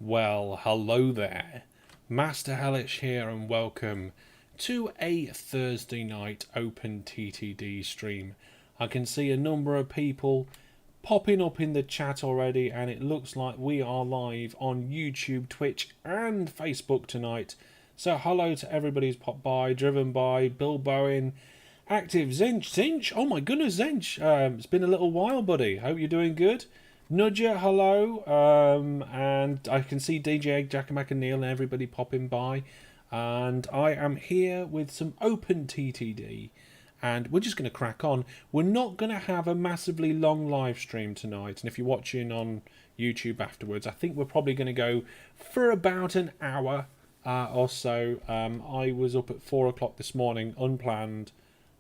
Well, hello there. Master Hellish here and welcome to a Thursday night OpenTTD stream. I can see a number of people popping up in the chat already, and it looks like we are live on YouTube, Twitch and Facebook tonight. So hello to everybody who's popped by, driven by Bill Bowen, Active, Zinch, oh my goodness, Zinch, it's been a little while, buddy. Hope you're doing good. Nudger, hello, and I can see DJ, Jackamack and Neil and everybody popping by, and I am here with some OpenTTD, and we're just going to crack on. We're not going to have a massively long live stream tonight, and if you're watching on YouTube afterwards, I think we're probably going to go for about an hour or so. I was up at 4 o'clock this morning, unplanned,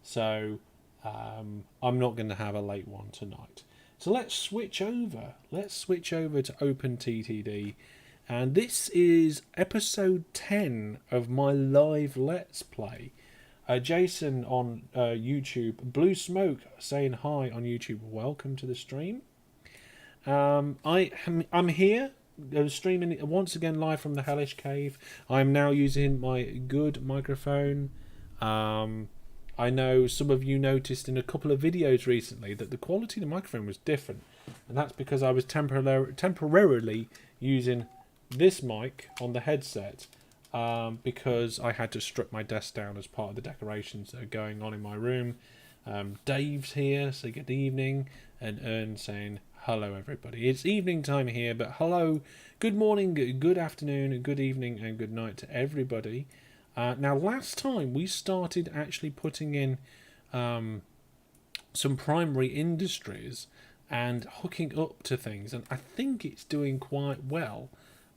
so I'm not going to have a late one tonight. So let's switch over. Let's switch over to OpenTTD. And this is episode 10 of my live Let's Play. Jason on YouTube, Blue Smoke saying hi on YouTube. Welcome to the stream. I'm here, streaming once again live from the Hellish Cave. I'm now using my good microphone. I know some of you noticed in a couple of videos recently that the quality of the microphone was different, and that's because I was temporarily using this mic on the headset because I had to strip my desk down as part of the decorations that are going on in my room. Dave's here, so good evening, and Ern saying hello everybody. It's evening time here, but hello, good morning, good afternoon, good evening and good night to everybody. Now, last time we started actually putting in some primary industries and hooking up to things, and I think it's doing quite well.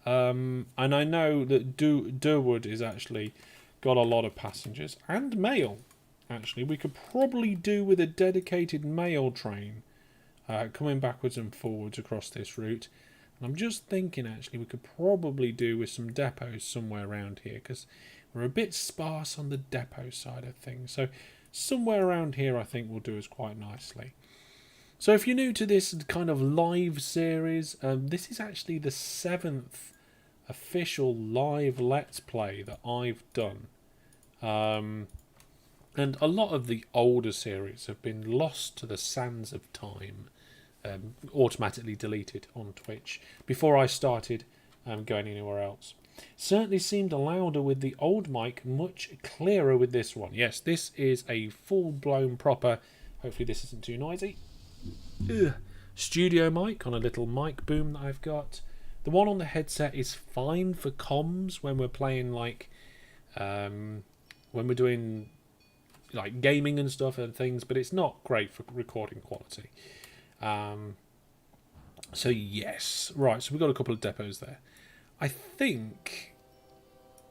And I know that Durwood is actually got a lot of passengers and mail. Actually, we could probably do with a dedicated mail train coming backwards and forwards across this route. And I'm just thinking, actually, we could probably do with some depots somewhere around here, because we're a bit sparse on the depot side of things. So somewhere around here I think will do us quite nicely. So if you're new to this kind of live series, this is actually the 7th official live Let's Play that I've done. And a lot of the older series have been lost to the sands of time, automatically deleted on Twitch, before I started going anywhere else. Certainly seemed louder with the old mic, much clearer with this one. Yes, this is a full-blown proper, hopefully this isn't too noisy, studio mic on a little mic boom that I've got. The one on the headset is fine for comms when we're playing, like, when we're doing like gaming and stuff and things, but it's not great for recording quality. So yes, right, so we've got a couple of depots there. I think,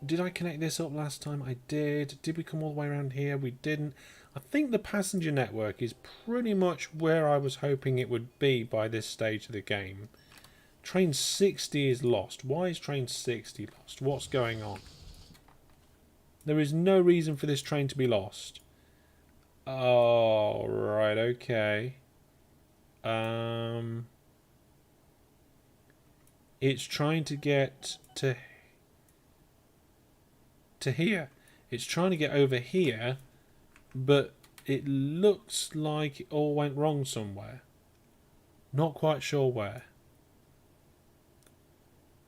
did I connect this up last time? I did. Did we come all the way around here? We didn't. I think the passenger network is pretty much where I was hoping it would be by this stage of the game. Train 60 is lost. Why is train 60 lost? What's going on? There is no reason for this train to be lost. Oh, right, okay. It's trying to get to here. It's trying to get over here, but it looks like it all went wrong somewhere. Not quite sure where.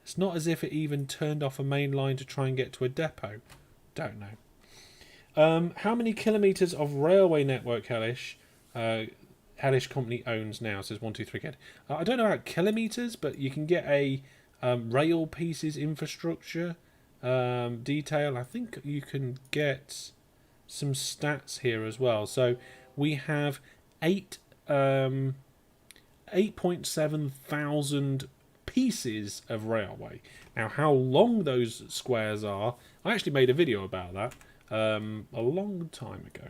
It's not as if it even turned off a main line to try and get to a depot. Don't know. How many kilometres of railway network Hellish Company owns now, says 123 Kid. I don't know about kilometres, but you can get a rail pieces infrastructure detail. I think you can get some stats here as well. So we have 8.7 thousand pieces of railway. Now, how long those squares are, I actually made a video about that a long time ago.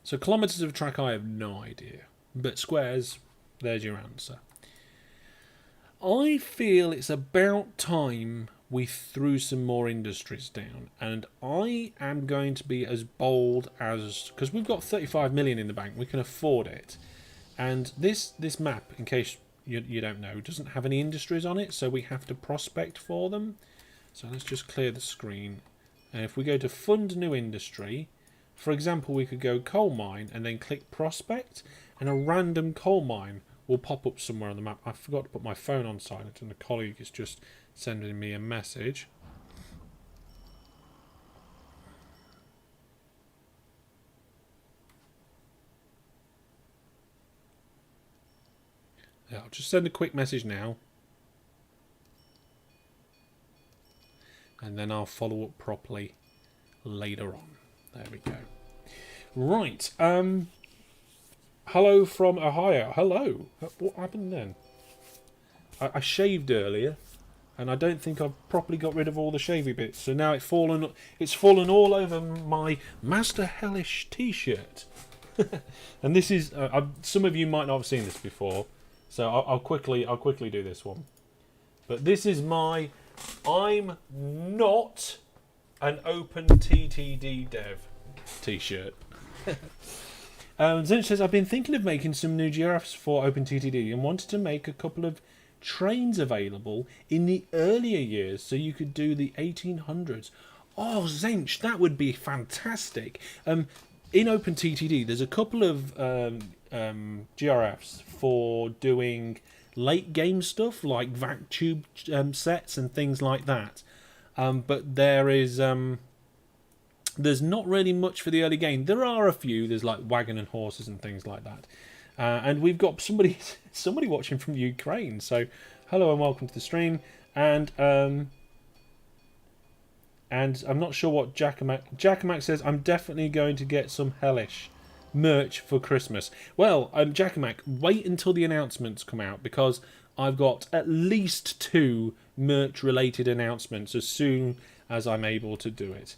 So kilometres of track, I have no idea. But squares, there's your answer. I feel it's about time we threw some more industries down. And I am going to be as bold as... because we've got 35 million in the bank. We can afford it. And this map, in case you don't know. It doesn't have any industries on it, so we have to prospect for them. So let's just clear the screen. And if we go to fund new industry, for example, we could go coal mine and then click prospect, and a random coal mine will pop up somewhere on the map. I forgot to put my phone on silent, and a colleague is just sending me a message. Yeah, I'll just send a quick message now, and then I'll follow up properly later on. There we go. Right. Hello from Ohio. Hello. What happened then? I shaved earlier, and I don't think I've properly got rid of all the shavy bits. So now it's fallen all over my Master Hellish T-shirt. And this is some of you might not have seen this before, so I'll quickly do this one. But this is my I'm not an OpenTTD dev T-shirt. Zinch says, I've been thinking of making some new GIFs for OpenTTD and wanted to make a couple of trains available in the earlier years so you could do the 1800s. Oh, Zinch, that would be fantastic. In OpenTTD, there's a couple of GRFs for doing late game stuff like vac tube sets and things like that. But there's not really much for the early game. There are a few. There's like wagon and horses and things like that. And we've got somebody watching from Ukraine. So hello and welcome to the stream. And I'm not sure what Jackamak says. I'm definitely going to get some Hellish merch for Christmas. Well, Jackamak, wait until the announcements come out, because I've got at least 2 merch-related announcements as soon as I'm able to do it.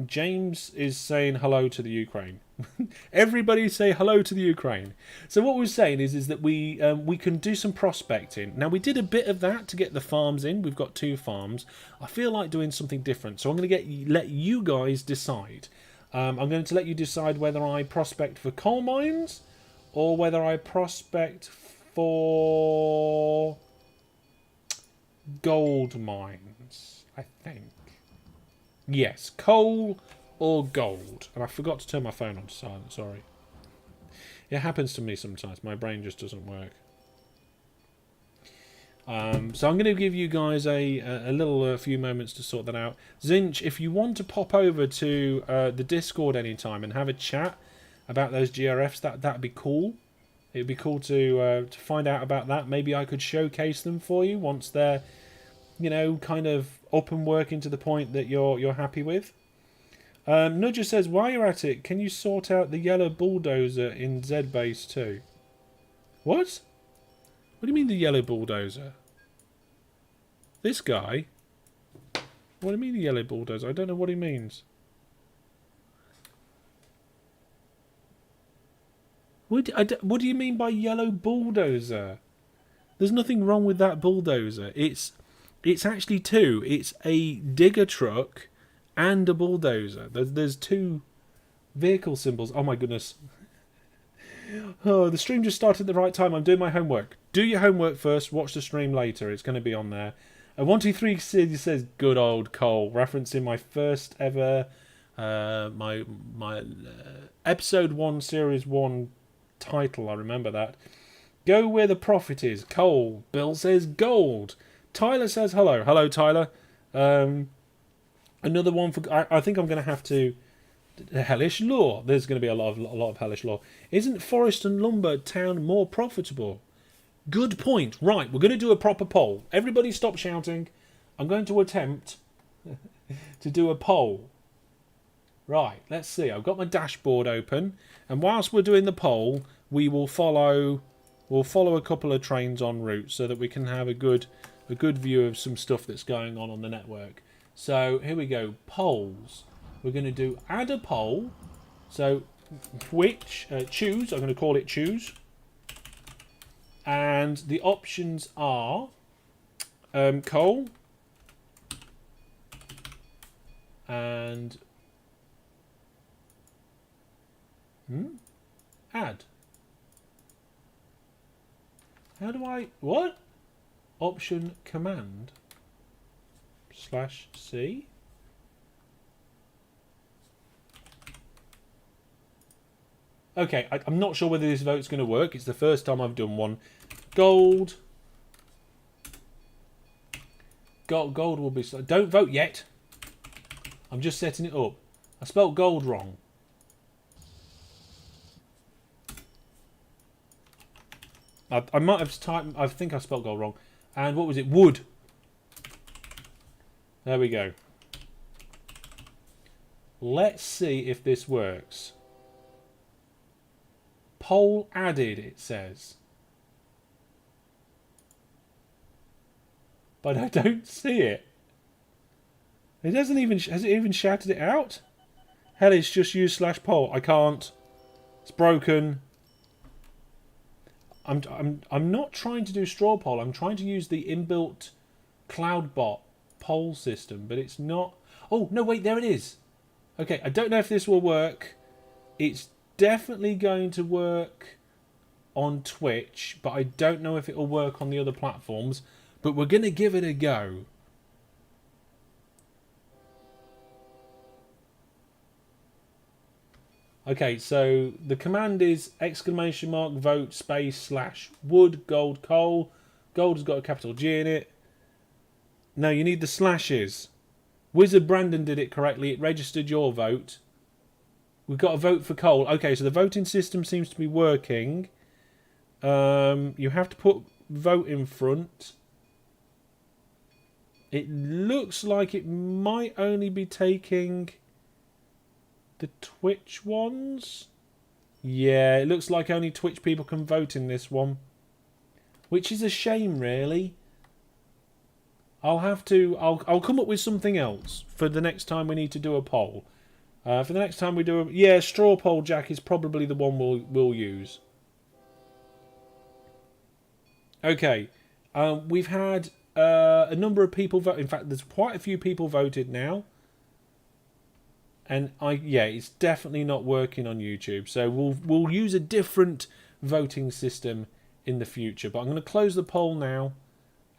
James is saying hello to the Ukraine. Everybody say hello to the Ukraine. So what we're saying is that we can do some prospecting. Now, we did a bit of that to get the farms in. We've got 2 farms. I feel like doing something different, so I'm going to let you guys decide. I'm going to let you decide whether I prospect for coal mines or whether I prospect for gold mines, I think. Yes, coal or gold. And I forgot to turn my phone on to silent, sorry. It happens to me sometimes. My brain just doesn't work. So I'm going to give you guys a few moments to sort that out. Zinch, if you want to pop over to the Discord anytime and have a chat about those GRFs, that'd be cool. It'd be cool to find out about that. Maybe I could showcase them for you once they're, kind of up and working to the point that you're happy with. Nudger says, while you're at it, can you sort out the yellow bulldozer in Z-Base too? What? What do you mean the yellow bulldozer? This guy? What do you mean the yellow bulldozer? I don't know what he means. What do you mean by yellow bulldozer? There's nothing wrong with that bulldozer. It's actually 2. It's a digger truck and a bulldozer. There's 2 vehicle symbols. Oh my goodness. Oh, the stream just started at the right time. I'm doing my homework. Do your homework first. Watch the stream later. It's going to be on there. 123 City says, good old Cole. Referencing my first ever, my episode 1, series 1 title. I remember that. Go where the profit is. Cole. Bill says gold. Tyler says hello. Hello, Tyler. Another one for... I think I'm going to have to... Hellish Law. There's going to be a lot of Hellish Law. Isn't Forest and Lumber Town more profitable? Good point. Right, we're going to do a proper poll. Everybody stop shouting. I'm going to attempt to do a poll. Right, let's see. I've got my dashboard open. And whilst we're doing the poll, we will follow a couple of trains en route so that we can have a good view of some stuff that's going on the network. So here we go. Polls. We're going to do add a poll. So choose. I'm going to call it choose. And the options are coal and add. How do I... What? Option command /C. Okay, I'm not sure whether this vote's going to work. It's the first time I've done one. Gold. Gold will be... Don't vote yet. I'm just setting it up. I spelt gold wrong. I might have typed... I think I spelled gold wrong. And what was it? Wood. There we go. Let's see if this works. Poll added, it says. But I don't see it. It doesn't even... Has it even shouted it out? Hell, it's just use /poll. I can't. It's broken. I'm not trying to do straw poll. I'm trying to use the inbuilt CloudBot poll system, but it's not... Oh, no, wait, there it is. Okay, I don't know if this will work. It's definitely going to work on Twitch, but I don't know if it will work on the other platforms. But we're going to give it a go. Okay, so the command is !vote /wood gold coal. Gold has got a capital G in it. No, you need the slashes. Wizard Brandon did it correctly. It registered your vote. We've got a vote for coal. Okay, so the voting system seems to be working. You have to put vote in front. It looks like it might only be taking the Twitch ones. Yeah, it looks like only Twitch people can vote in this one, which is a shame, really. I'll come up with something else for the next time we need to do a poll. For the next time we do a... Yeah, straw poll, Jack, is probably the one we'll use. Okay. We've had a number of people vote. In fact, there's quite a few people voted now. And it's definitely not working on YouTube. So we'll use a different voting system in the future. But I'm going to close the poll now.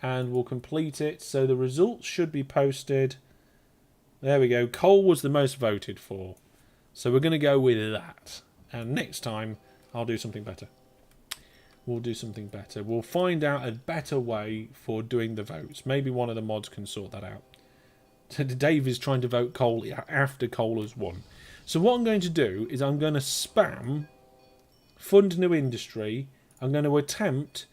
And we'll complete it. So the results should be posted. There we go. Coal was the most voted for. So we're going to go with that. And next time, I'll do something better. We'll do something better. We'll find out a better way for doing the votes. Maybe one of the mods can sort that out. Dave is trying to vote coal after coal has won. So what I'm going to do is I'm going to spam Fund New Industry. I'm going to attempt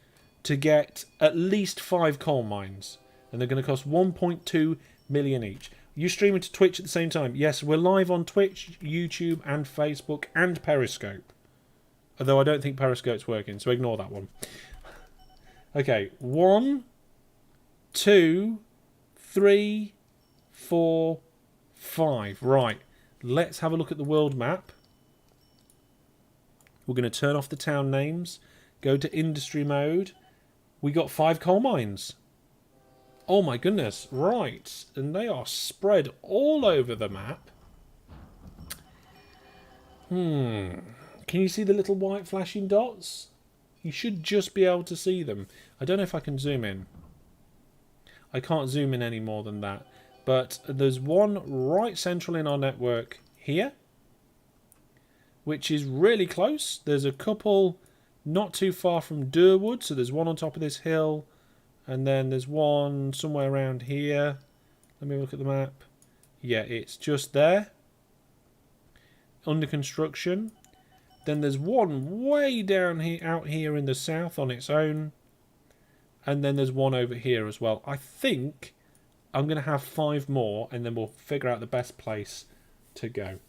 to get at least 5 coal mines. And they're going to cost 1.2 million each. You streaming to Twitch at the same time? Yes, we're live on Twitch, YouTube, and Facebook, and Periscope. Although I don't think Periscope's working, so ignore that one. Okay, 1, 2, 3, 4, 5. Right, let's have a look at the world map. We're going to turn off the town names, go to industry mode. We got 5 coal mines. Oh my goodness, right. And they are spread all over the map. Can you see the little white flashing dots? You should just be able to see them. I don't know if I can zoom in. I can't zoom in any more than that. But there's one right central in our network here, which is really close. There's a couple not too far from Durwood. So there's one on top of this hill. And then there's one somewhere around here. Let me look at the map. Yeah, it's just there. Under construction. Then there's one way down here, out here in the south on its own. And then there's one over here as well. I think I'm going to have 5 more. And then we'll figure out the best place to go.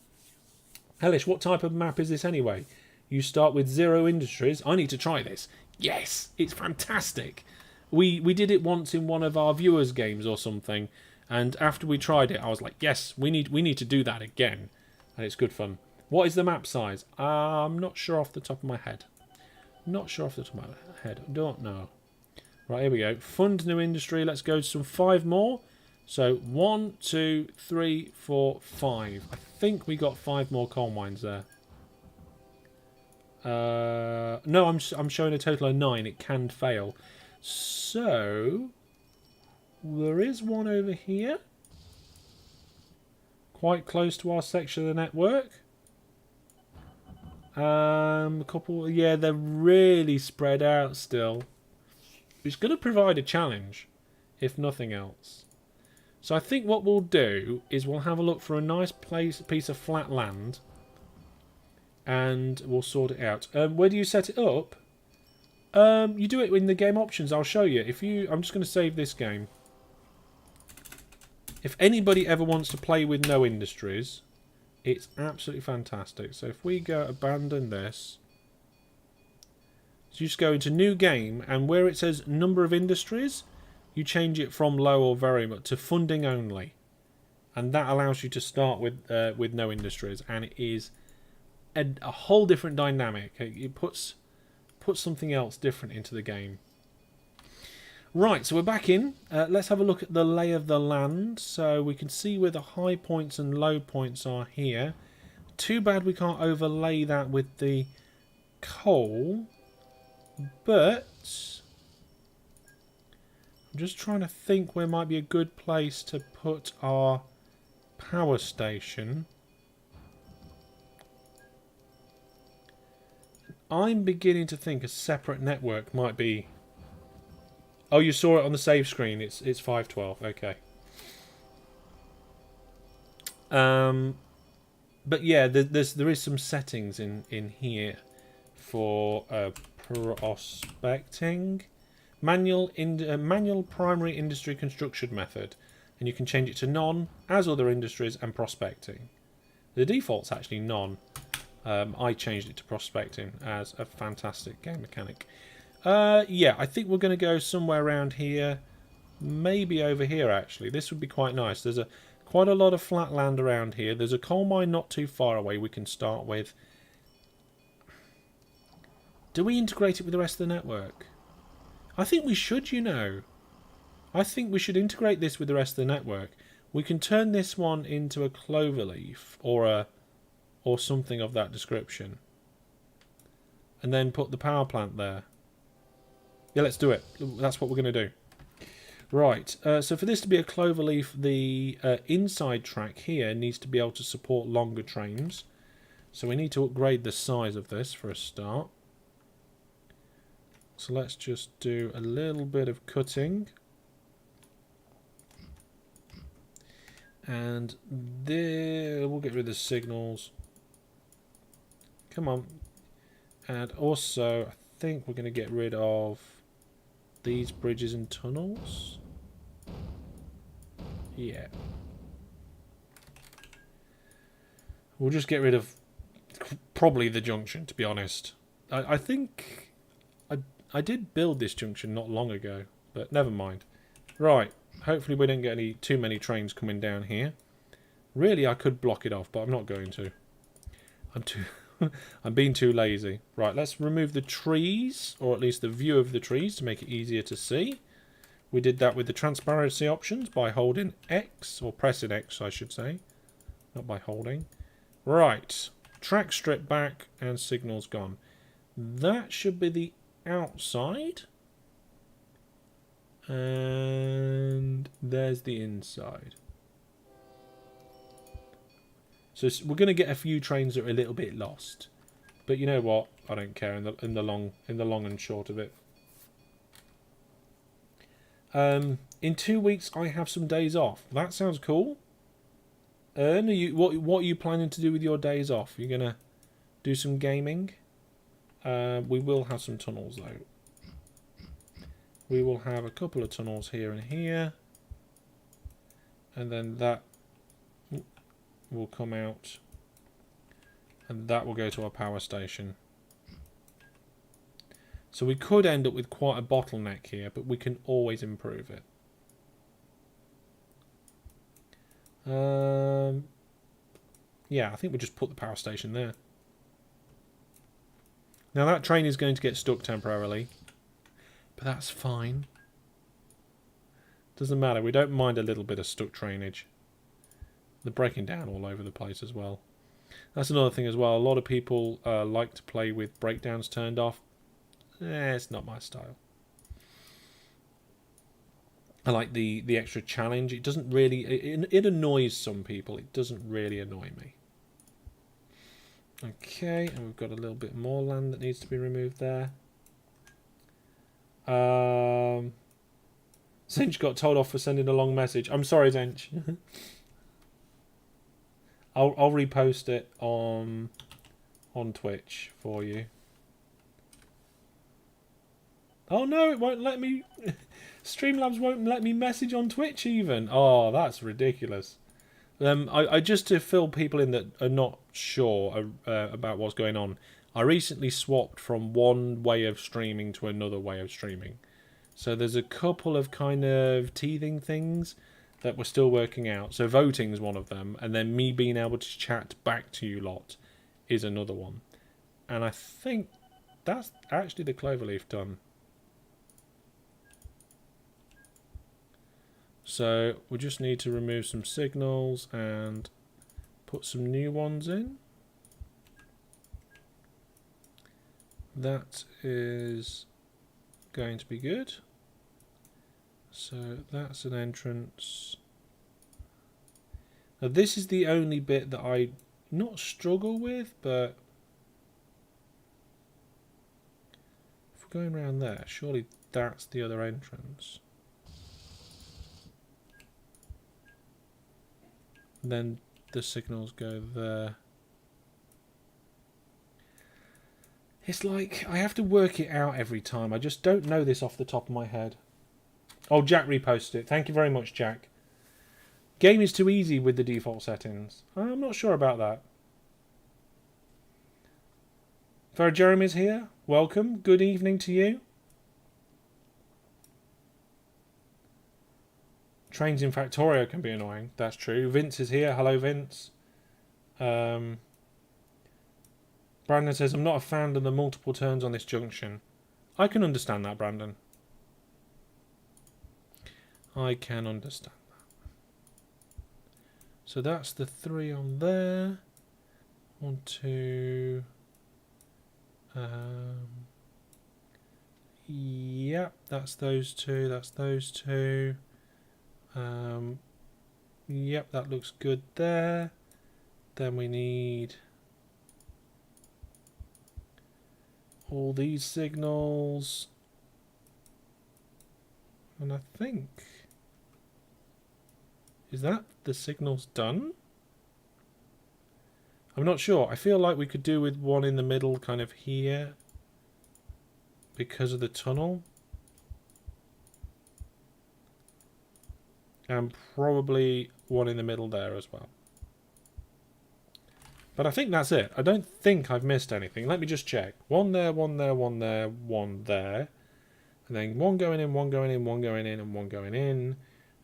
Hellish, what type of map is this anyway? You start with 0 industries. I need to try this. Yes, it's fantastic. We did it once in one of our viewers' games or something, and after we tried it, I was like, yes, we need to do that again, and it's good fun. What is the map size? I'm not sure off the top of my head. Not sure off the top of my head. Don't know. Right, here we go. Fund New Industry. Let's go to some 5 more. So 1, 2, 3, 4, 5. I think we got 5 more coal mines there. No, I'm showing a total of 9. It can fail. So there is one over here, quite close to our section of the network. A couple, yeah, they're really spread out still. It's going to provide a challenge, if nothing else. So I think what we'll do is we'll have a look for a nice piece of flat land, and we'll sort it out. Where do you set it up? You do it in the game options. I'll show you. I'm just going to save this game. If anybody ever wants to play with no industries, it's absolutely fantastic. So if we go abandon this, so you just go into new game, and where it says number of industries, you change it from low or very much to funding only, and that allows you to start with no industries, and it is a whole different dynamic. It puts something else different into the game. Right, so we're back in. Let's have a look at the lay of the land. So we can see where the high points and low points are here. Too bad we can't overlay that with the coal. But I'm just trying to think where might be a good place to put our power station. I'm beginning to think a separate network might be... Oh, you saw it on the save screen. It's 512. Okay. But yeah, there is some settings in here for prospecting. Manual primary industry construction method, and you can change it to none, as other industries, and prospecting. The default's actually none. I changed it to prospecting as a fantastic game mechanic. Yeah, I think we're going to go somewhere around here. Maybe over here, actually. This would be quite nice. There's quite a lot of flat land around here. There's a coal mine not too far away we can start with. Do we integrate it with the rest of the network? I think we should, you know. I think we should integrate this with the rest of the network. We can turn this one into a cloverleaf or something of that description. And then put the power plant there. Yeah, let's do it. That's what we're going to do. Right, so for this to be a cloverleaf, the inside track here needs to be able to support longer trains. So we need to upgrade the size of this for a start. So let's just do a little bit of cutting. And there, we'll get rid of the signals. Come on. And also, I think we're going to get rid of these bridges and tunnels. Yeah. We'll just get rid of probably the junction, to be honest. I think I did build this junction not long ago, but never mind. Right. Hopefully we don't get too many trains coming down here. Really, I could block it off, but I'm not going to. I'm being too lazy. Right, let's remove the trees, or at least the view of the trees, to make it easier to see. We did that with the transparency options by holding X, or pressing X, I should say. Not by holding. Right, track stripped back and signals gone. That should be the outside. And there's the inside. So we're going to get a few trains that are a little bit lost, but you know what? I don't care in the long and short of it. In 2 weeks, I have some days off. That sounds cool. Ern, what are you planning to do with your days off? You're gonna do some gaming? We will have some tunnels though. We will have a couple of tunnels here and here, and then that will come out, and that will go to our power station. So we could end up with quite a bottleneck here, but we can always improve it. Yeah, I think we'll just put the power station there. Now that train is going to get stuck temporarily, but that's fine. Doesn't matter, we don't mind a little bit of stuck trainage. They're breaking down all over the place as well. That's another thing as well. A lot of people like to play with breakdowns turned off. It's not my style. I like the extra challenge. It doesn't really... It annoys some people. It doesn't really annoy me. Okay, and we've got a little bit more land that needs to be removed there. Zench got told off for sending a long message. I'm sorry, Zench. I'll repost it on Twitch for you. Oh no, it won't let me. Streamlabs won't let me message on Twitch even. Oh, that's ridiculous. I just to fill people in that are not sure about what's going on. I recently swapped from one way of streaming to another way of streaming. So there's a couple of kind of teething things that we're still working out. So voting is one of them, and then me being able to chat back to you lot is another one. And I think that's actually the cloverleaf done. So we just need to remove some signals and put some new ones in. That is going to be good. So that's an entrance. Now this is the only bit that I not struggle with, but if we're going around there, surely that's the other entrance. And then the signals go there. It's like I have to work it out every time. I just don't know this off the top of my head. Oh, Jack reposted it. Thank you very much, Jack. Game is too easy with the default settings. I'm not sure about that. Farah Jeremy's here. Welcome. Good evening to you. Trains in Factorio can be annoying. That's true. Vince is here. Hello, Vince. Brandon says, I'm not a fan of the multiple turns on this junction. I can understand that, Brandon. I can understand that. So that's the 3 on there. 1, 2. Yep, that's those 2. That's those 2. Yep, that looks good there. Then we need all these signals. And I think... Is that the signals done? I'm not sure. I feel like we could do with one in the middle kind of here because of the tunnel. And probably one in the middle there as well. But I think that's it. I don't think I've missed anything. Let me just check. 1 there, 1 there, 1 there, 1 there. And then 1 going in, 1 going in, 1 going in, and 1 going in.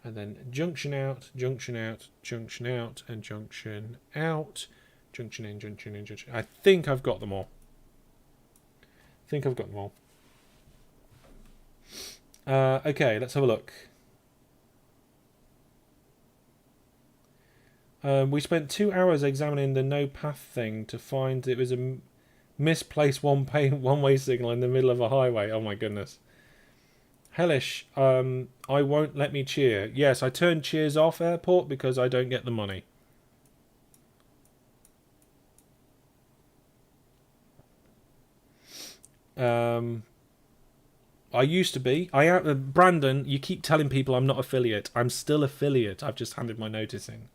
And then junction out, junction out, junction out, and junction out. Junction in, junction in, junction. I think I've got them all. Okay, let's have a look. We spent 2 hours examining the no path thing to find it was a misplaced one-way signal in the middle of a highway. Oh my goodness. Hellish, I won't let me cheer. Yes, I turned cheers off, Airport, because I don't get the money. I used to be. I am Brandon, you keep telling people I'm not affiliate. I'm still affiliate. I've just handed my notice in.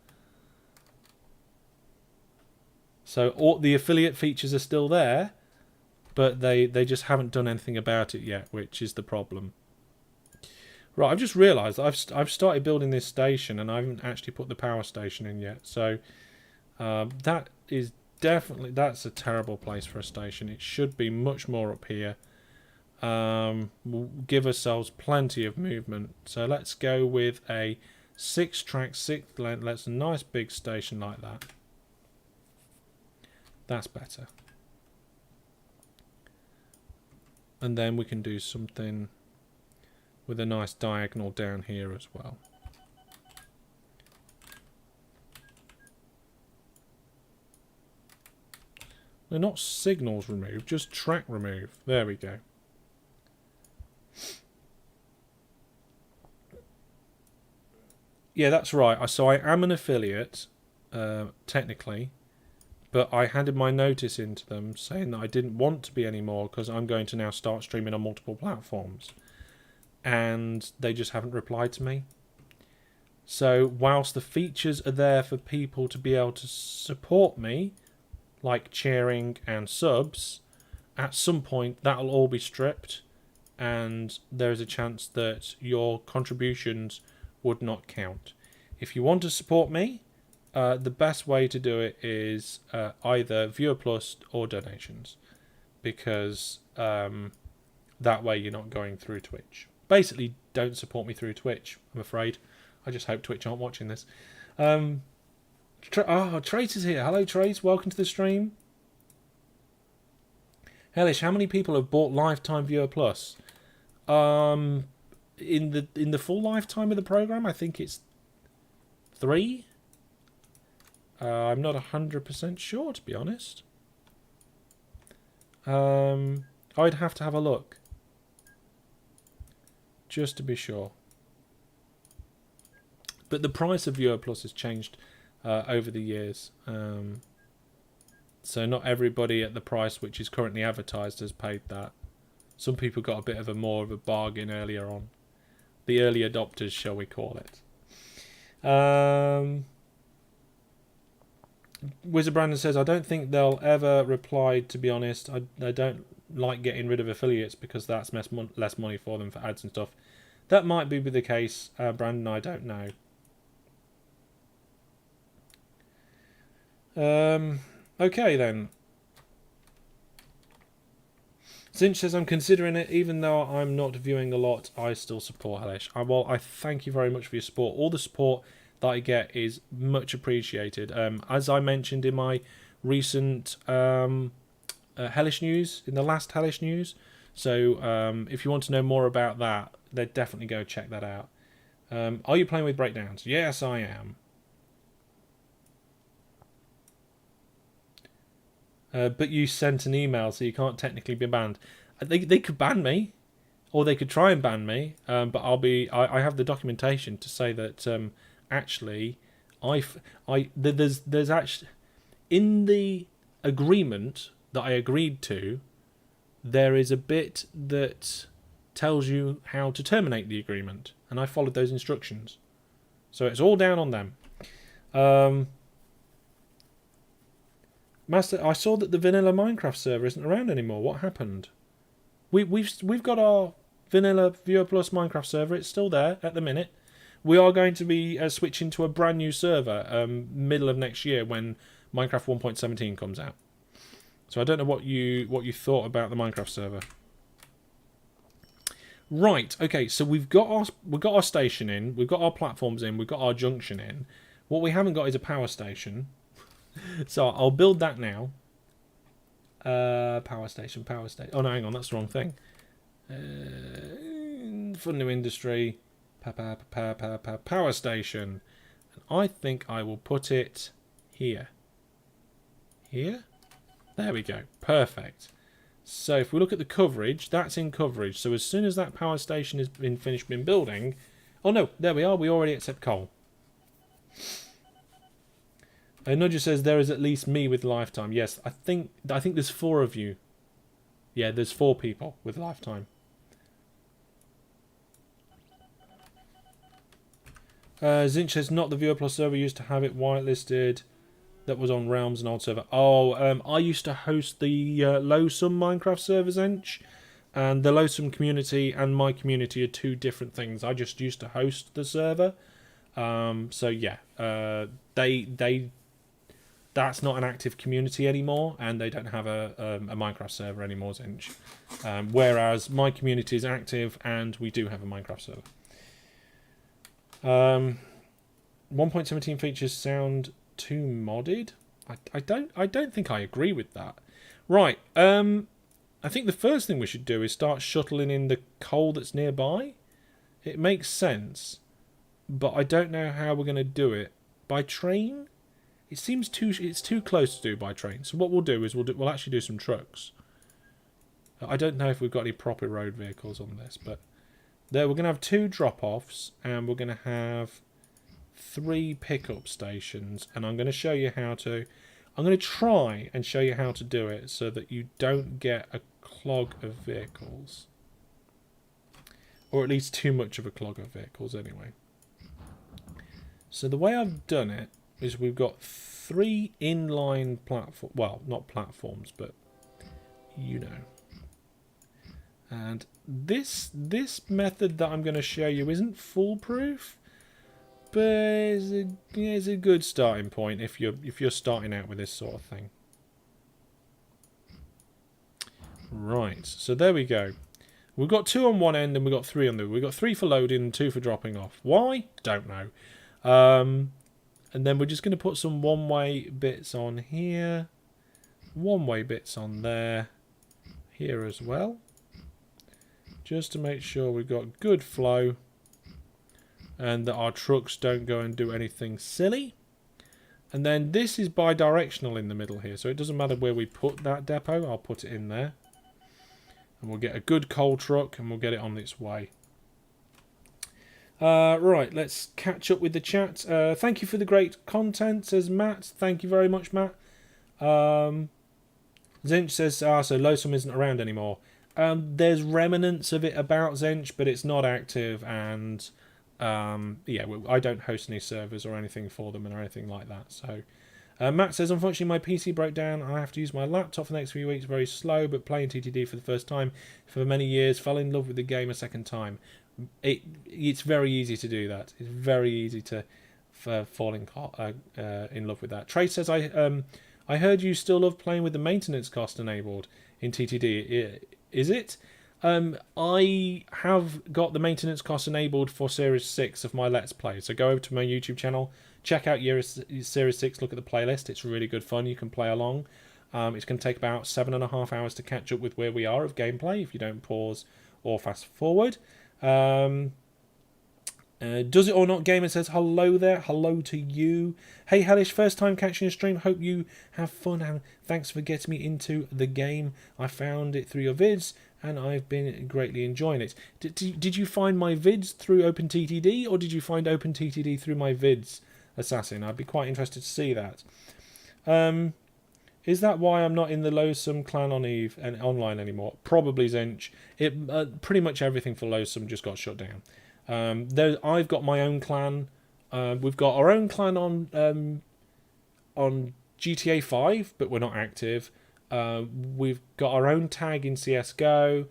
So all the affiliate features are still there, but they just haven't done anything about it yet, which is the problem. Right, I've just realised I've started building this station and I haven't actually put the power station in yet. So that is definitely, that's a terrible place for a station. It should be much more up here. We'll give ourselves plenty of movement. So let's go with a 6-track, 6 length. Let's a nice big station like that. That's better. And then we can do something with a nice diagonal down here as well. They're not signals remove, just track remove. There we go. Yeah, that's right. So I am an affiliate, technically, but I handed my notice into them saying that I didn't want to be anymore because I'm going to now start streaming on multiple platforms. And they just haven't replied to me. So whilst the features are there for people to be able to support me, like cheering and subs, at some point that'll all be stripped and there's a chance that your contributions would not count. If you want to support me, the best way to do it is either Viewer Plus or donations, because that way you're not going through Twitch. Basically, don't support me through Twitch, I'm afraid. I just hope Twitch aren't watching this. Trace is here. Hello, Trace. Welcome to the stream. Hellish, how many people have bought Lifetime Viewer Plus? In the full lifetime of the program, I think it's 3. I'm not 100% sure, to be honest. I'd have to have a look, just to be sure. But the price of Viewer Plus has changed over the years. So not everybody at the price which is currently advertised has paid that. Some people got a bit of more of a bargain earlier on. The early adopters, shall we call it. Wizard Brandon says, I don't think they'll ever reply, to be honest. I don't like getting rid of affiliates because that's less money for them for ads and stuff. That might be the case, Brandon, I don't know. Okay then. Zinch says, I'm considering it, even though I'm not viewing a lot, I still support Hellish. Well, I thank you very much for your support. All the support that I get is much appreciated. As I mentioned in my recent Hellish news, in the last Hellish news. So if you want to know more about that, then definitely go check that out. Are you playing with breakdowns? Yes, I am. But you sent an email, so you can't technically be banned. They could ban me, or they could try and ban me. But I have the documentation to say that actually, there's actually in the agreement that I agreed to, there is a bit that tells you how to terminate the agreement, and I followed those instructions. So it's all down on them. Master, I saw that the vanilla Minecraft server isn't around anymore. What happened? We've got our vanilla Viewer Plus Minecraft server. It's still there at the minute. We are going to be switching to a brand new server middle of next year when Minecraft 1.17 comes out. So I don't know what you thought about the Minecraft server. Right. Okay. So we've got our station in. We've got our platforms in. We've got our junction in. What we haven't got is a power station. So I'll build that now. Power station. Oh no, hang on, that's the wrong thing. Fun new industry. Power station. And I think I will put it here. Here? There we go. Perfect. So if we look at the coverage, that's in coverage. So as soon as that power station has been finished building... Oh no, there we are. We already accept coal. Nudger says there is at least me with Lifetime. Yes, I think there's 4 of you. Yeah, there's 4 people with Lifetime. Zinch says not the Viewer Plus server used to have it whitelisted. That was on Realms, an old server. Oh, I used to host the Lowsum Minecraft server, Zinch. And the Lowsum community and my community are 2 different things. I just used to host the server. So yeah, that's not an active community anymore, and they don't have a Minecraft server anymore, Zinch. Whereas my community is active, and we do have a Minecraft server. 1.17 features sound too modded. I don't think I agree with that. Right. I think the first thing we should do is start shuttling in the coal that's nearby. It makes sense, but I don't know how we're going to do it. By train? It seems it's too close to do by train. So what we'll do is we'll actually do some trucks. I don't know if we've got any proper road vehicles on this, but there we're going to have 2 drop-offs, and we're going to have 3 pickup stations, and I'm going to show you how to... I'm going to try and show you how to do it so that you don't get a clog of vehicles. Or at least too much of a clog of vehicles anyway. So the way I've done it is we've got 3 inline platform, well, not platforms, but you know. And this method that I'm going to show you isn't foolproof, but it's a good starting point if you're starting out with this sort of thing. Right, so there we go. We've got 2 on one end and we've got 3 on the other. We've got 3 for loading and 2 for dropping off. Why? Don't know. And then we're just going to put some one-way bits on here. One-way bits on there. Here as well. Just to make sure we've got good flow. And that our trucks don't go and do anything silly. And then this is bi-directional in the middle here. So it doesn't matter where we put that depot. I'll put it in there. And we'll get a good coal truck and we'll get it on its way. Right, let's catch up with the chat. Thank you for the great content, says Matt. Thank you very much, Matt. Zench says, so Losum isn't around anymore. There's remnants of it about Zench, but it's not active, and yeah, I don't host any servers or anything for them or anything like that. So Matt says, unfortunately my PC broke down. I have to use my laptop for the next few weeks. Very slow, but playing TTD for the first time for many years. Fell in love with the game a second time. It's very easy to do that. It's very easy to fall in love with that. Trey says, I heard you still love playing with the maintenance cost enabled in TTD. Is it? I have got the maintenance cost enabled for Series 6 of my Let's Play. So go over to my YouTube channel, check out Series 6, look at the playlist. It's really good fun. You can play along. It's going to take about 7.5 hours to catch up with where we are of gameplay if you don't pause or fast forward. Does it or not gamer says hello there, hello to you. Hey Hellish, first time catching a stream, hope you have fun and thanks for getting me into the game. I found it through your vids and I've been greatly enjoying it. Did you find my vids through OpenTTD or did you find OpenTTD through my vids, Assassin? I'd be quite interested to see that. Is that why I'm not in the Losum clan on Eve and online anymore? Probably, Zench. Pretty much everything for Losum just got shut down. I've got my own clan. We've got our own clan on GTA 5, but we're not active. We've got our own tag in CSGO.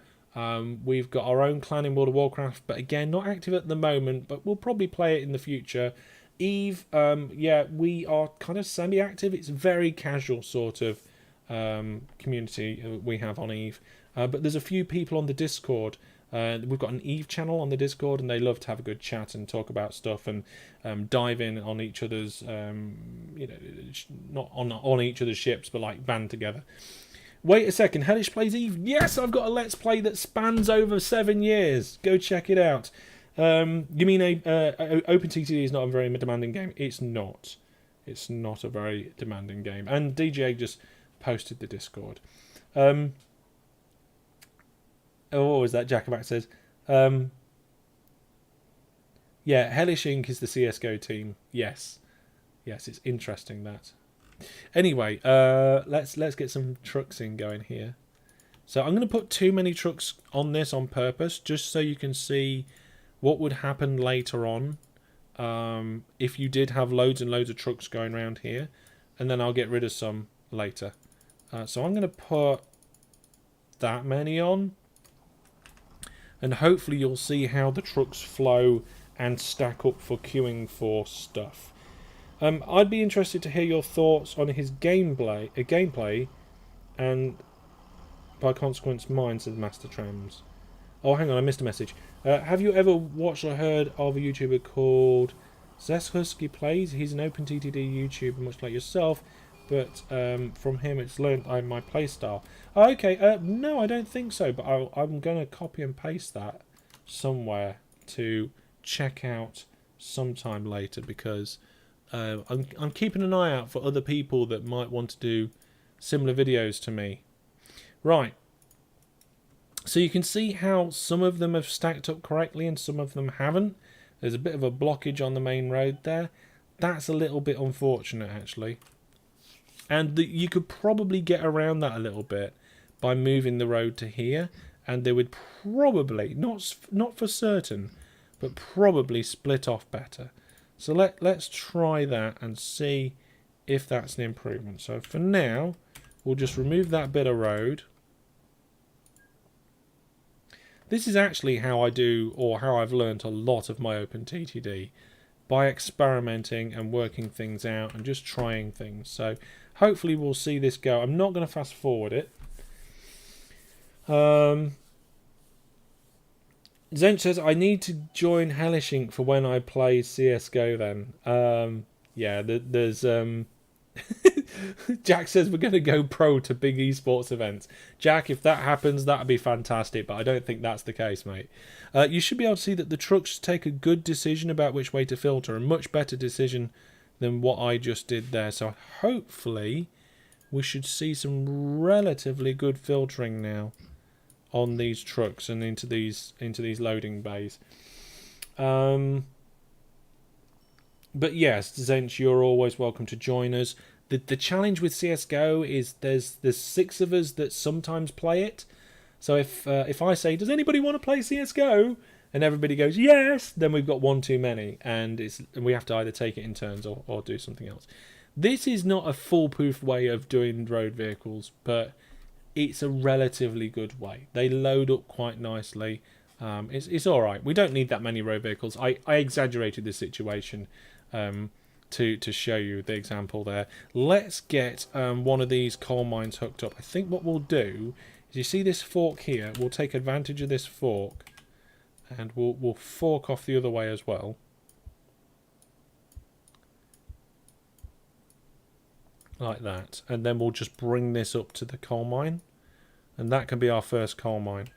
We've got our own clan in World of Warcraft, but again, not active at the moment, but we'll probably play it in the future. Eve, yeah, we are kind of semi-active. It's a very casual sort of community we have on Eve. But there's a few people on the Discord. We've got an Eve channel on the Discord, and they love to have a good chat and talk about stuff and dive in on each other's, not on each other's ships, but like band together. Wait a second, Hellish plays Eve? Yes, I've got a Let's Play that spans over 7 years. Go check it out. You mean OpenTTD is not a very demanding game? It's not. It's not a very demanding game. And DJ just posted the Discord. What was that? Jackaback says. Yeah, Hellish Inc. is the CSGO team. Yes. Yes, it's interesting that. Anyway, let's get some trucks in going here. So I'm going to put too many trucks on this on purpose, just so you can see what would happen later on if you did have loads and loads of trucks going around here, and then I'll get rid of some later. So I'm going to put that many on, and hopefully you'll see how the trucks flow and stack up for queuing for stuff. I'd be interested to hear your thoughts on his gameplay, and by consequence mine, said Master Trams. Oh, hang on, I missed a message. Have you ever watched or heard of a YouTuber called Zeshusky Plays? He's an OpenTTD YouTuber, much like yourself, but from him it's learned my playstyle. Oh, okay, no, I don't think so, but I'm going to copy and paste that somewhere to check out sometime later, because I'm keeping an eye out for other people that might want to do similar videos to me. Right. So you can see how some of them have stacked up correctly and some of them haven't. There's a bit of a blockage on the main road there. That's a little bit unfortunate, actually. And you could probably get around that a little bit by moving the road to here. And they would probably, not for certain, but probably split off better. So let's try that and see if that's an improvement. So for now, we'll just remove that bit of road. This is actually how I do, or how I've learnt a lot of my OpenTTD, by experimenting and working things out and just trying things. So hopefully we'll see this go. I'm not going to fast forward it. Zench says, I need to join Hellish Inc. for when I play CSGO then. Yeah, there's... Jack says we're going to go pro to big esports events. Jack, if that happens, that'd be fantastic, but I don't think that's the case, mate. You should be able to see that the trucks take a good decision about which way to filter, a much better decision than what I just did there. So hopefully we should see some relatively good filtering now on these trucks and into these loading bays. But yes, Zench, you're always welcome to join us. The challenge with CSGO is there's 6 of us that sometimes play it. So if I say, does anybody want to play CSGO? And everybody goes, yes, then we've got one too many. And we have to either take it in turns or do something else. This is not a foolproof way of doing road vehicles, but it's a relatively good way. They load up quite nicely. It's all right. We don't need that many road vehicles. I exaggerated the situation to show you the example there. Let's get one of these coal mines hooked up. I think what we'll do is, you see this fork here, we'll take advantage of this fork and we'll fork off the other way as well. Like that. And then we'll just bring this up to the coal mine. And that can be our first coal mine.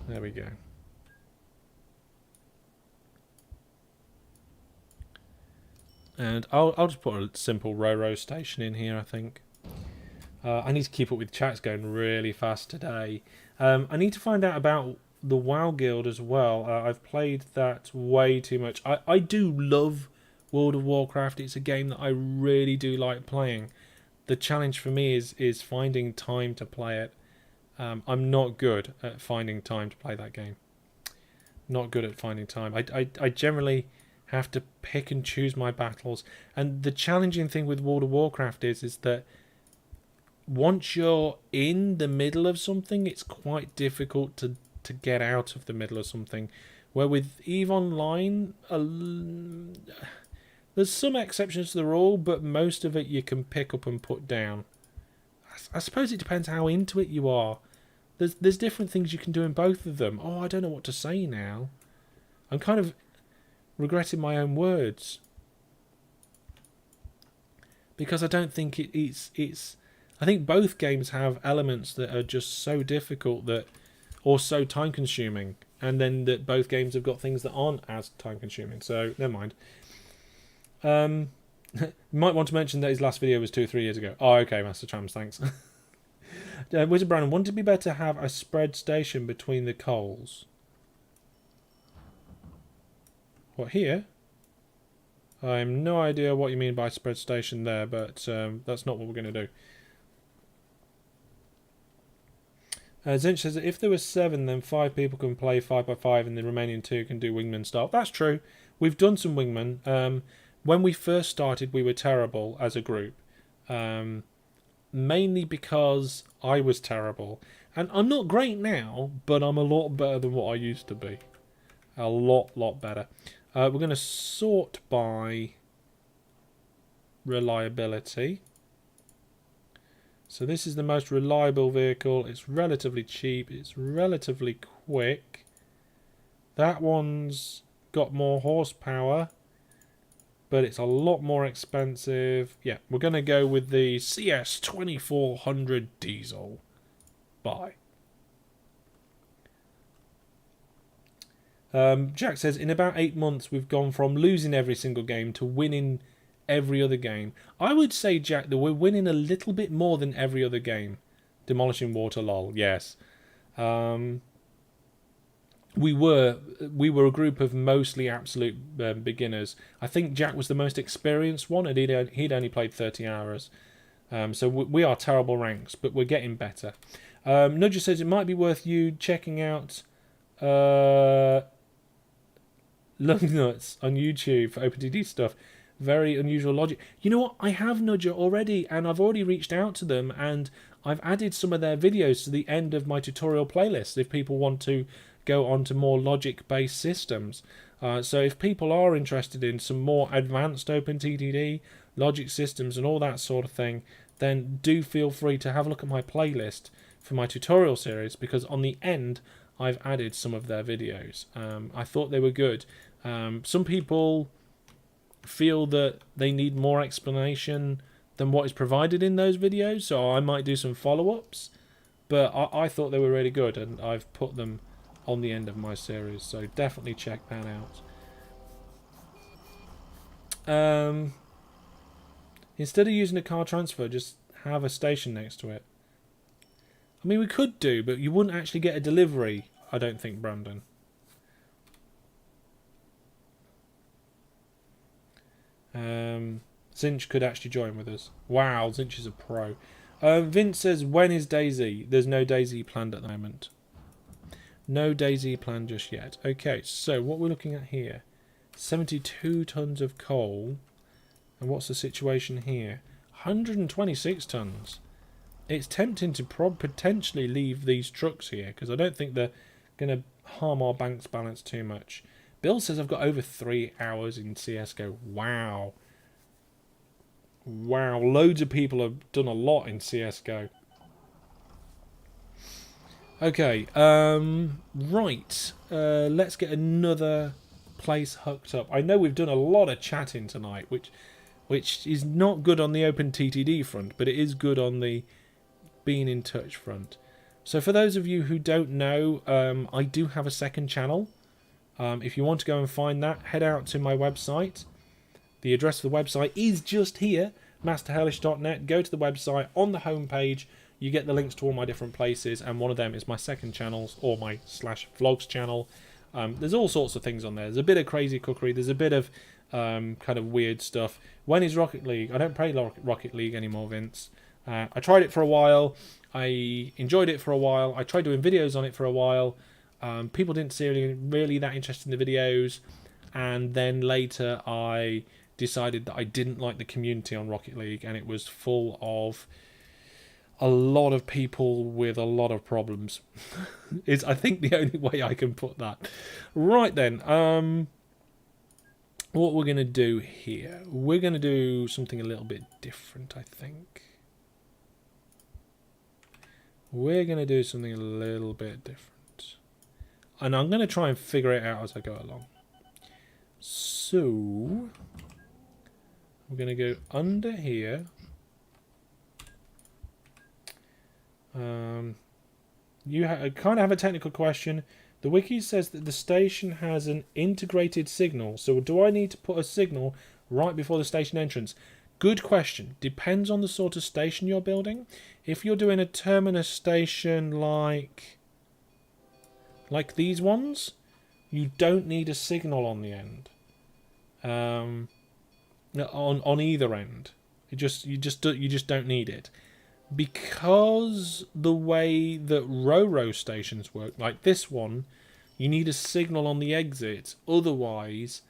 There we go. And I'll just put a simple row station in here, I think. I need to keep up with chat. It's going really fast today. I need to find out about the WoW Guild as well. I've played that way too much. I do love World of Warcraft. It's a game that I really do like playing. The challenge for me is finding time to play it. I'm not good at finding time to play that game. Not good at finding time. I generally have to pick and choose my battles. And the challenging thing with World of Warcraft is that once you're in the middle of something, it's quite difficult to get out of the middle of something. Where with EVE Online, there's some exceptions to the rule, but most of it you can pick up and put down. I suppose it depends how into it you are. There's different things you can do in both of them. Oh, I don't know what to say now. I'm kind of regretting my own words. Because I don't think it's... I think both games have elements that are just so difficult that, or so time consuming. And then that both games have got things that aren't as time consuming. So, never mind. You might want to mention that his last video was 2 or 3 years ago. Oh, okay, Master Chams, thanks. Wizard Brandon, wouldn't it be better to have a spread station between the coals? What, here? I have no idea what you mean by spread station there, but that's not what we're going to do. Zinch says that if there were 7, then 5 people can play 5x5 and the remaining 2 can do wingman style. That's true. We've done some wingman. When we first started, we were terrible as a group. Mainly because I was terrible. And I'm not great now, but I'm a lot better than what I used to be. A lot better. We're going to sort by reliability. So this is the most reliable vehicle. It's relatively cheap. It's relatively quick. That one's got more horsepower, but it's a lot more expensive. Yeah, we're going to go with the CS 2400 diesel. Bye. Jack says, in about 8 months, we've gone from losing every single game to winning every other game. I would say, Jack, that we're winning a little bit more than every other game. Demolishing Water, lol. Yes. We were a group of mostly absolute beginners. I think Jack was the most experienced one, and he'd only played 30 hours. So we are terrible ranks, but we're getting better. Nudger says it might be worth you checking out Lung Nuts on YouTube for OpenTTD stuff. Very unusual logic. You know what? I have Nudger already, and I've already reached out to them, and I've added some of their videos to the end of my tutorial playlist if people want to go on to more logic-based systems. So if people are interested in some more advanced OpenTTD, logic systems and all that sort of thing, then do feel free to have a look at my playlist for my tutorial series, because on the end I've added some of their videos. I thought they were good. Some people feel that they need more explanation than what is provided in those videos, so I might do some follow-ups, but I thought they were really good, and I've put them on the end of my series, so definitely check that out. Instead of using a car transfer, just have a station next to it. I mean, we could do, but you wouldn't actually get a delivery, I don't think, Brandon. Zinch could actually join with us. Wow, Zinch is a pro. Vince says, when is Daisy? There's no Daisy planned at the moment. No Daisy planned just yet. Okay, so what we're looking at here. 72 tons of coal. And what's the situation here? 126 tons. It's tempting to potentially leave these trucks here, because I don't think they're going to harm our bank's balance too much. Bill says I've got over 3 hours in CSGO. Wow. Wow, loads of people have done a lot in CSGO. Okay, right. Let's get another place hooked up. I know we've done a lot of chatting tonight, which is not good on the OpenTTD front, but it is good on the being in touch front. So for those of you who don't know, I do have a second channel. If you want to go and find that, head out to my website. The address of the website is just here, masterhellish.net. Go to the website. On the homepage, you get the links to all my different places, and one of them is my second channels, or my /vlogs channel. There's all sorts of things on there. There's a bit of crazy cookery. There's a bit of kind of weird stuff. When is Rocket League? I don't play Rocket League anymore, Vince. I tried it for a while. I enjoyed it for a while. I tried doing videos on it for a while. People didn't see really that interested in the videos, and then later I decided that I didn't like the community on Rocket League, and it was full of a lot of people with a lot of problems. Is I think the only way I can put that. Right then, what we're going to do here, we're going to do something a little bit different, I think. We're going to do something a little bit different. And I'm going to try and figure it out as I go along. So, we're going to go under here. You kind of have a technical question. The wiki says that the station has an integrated signal. So do I need to put a signal right before the station entrance? Good question. Depends on the sort of station you're building. If you're doing a terminus station like these ones, you don't need a signal on the end. On either end. You just don't need it. Because the way that Ro-Ro stations work, like this one, you need a signal on the exit. Otherwise,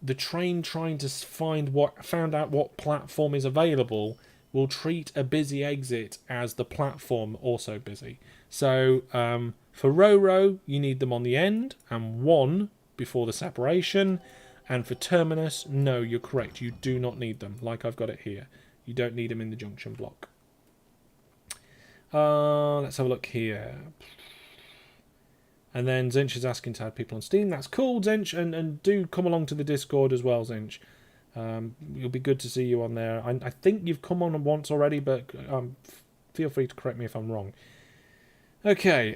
the train trying to find out what platform is available will treat a busy exit as the platform also busy. So for Ro-Ro, you need them on the end and one before the separation. And for terminus, no, you're correct. You do not need them, like I've got it here. You don't need them in the junction block. Let's have a look here. And then Zinch is asking to add people on Steam. That's cool, Zinch. And do come along to the Discord as well, Zinch. It'll be good to see you on there. I think you've come on once already, but feel free to correct me if I'm wrong. Okay.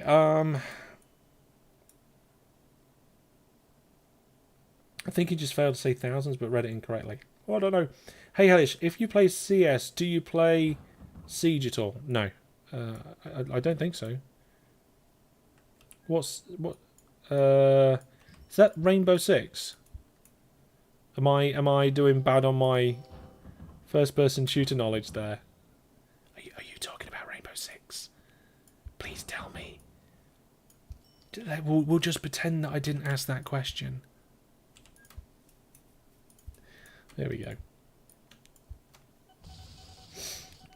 I think he just failed to say thousands, but read it incorrectly. Oh, I don't know. Hey, Hellish, if you play CS, do you play Siege at all? No. I don't think so. What? Is that Rainbow Six? Am I doing bad on my first-person shooter knowledge there? Are you talking about Rainbow Six? Please tell me. We'll just pretend that I didn't ask that question. There we go.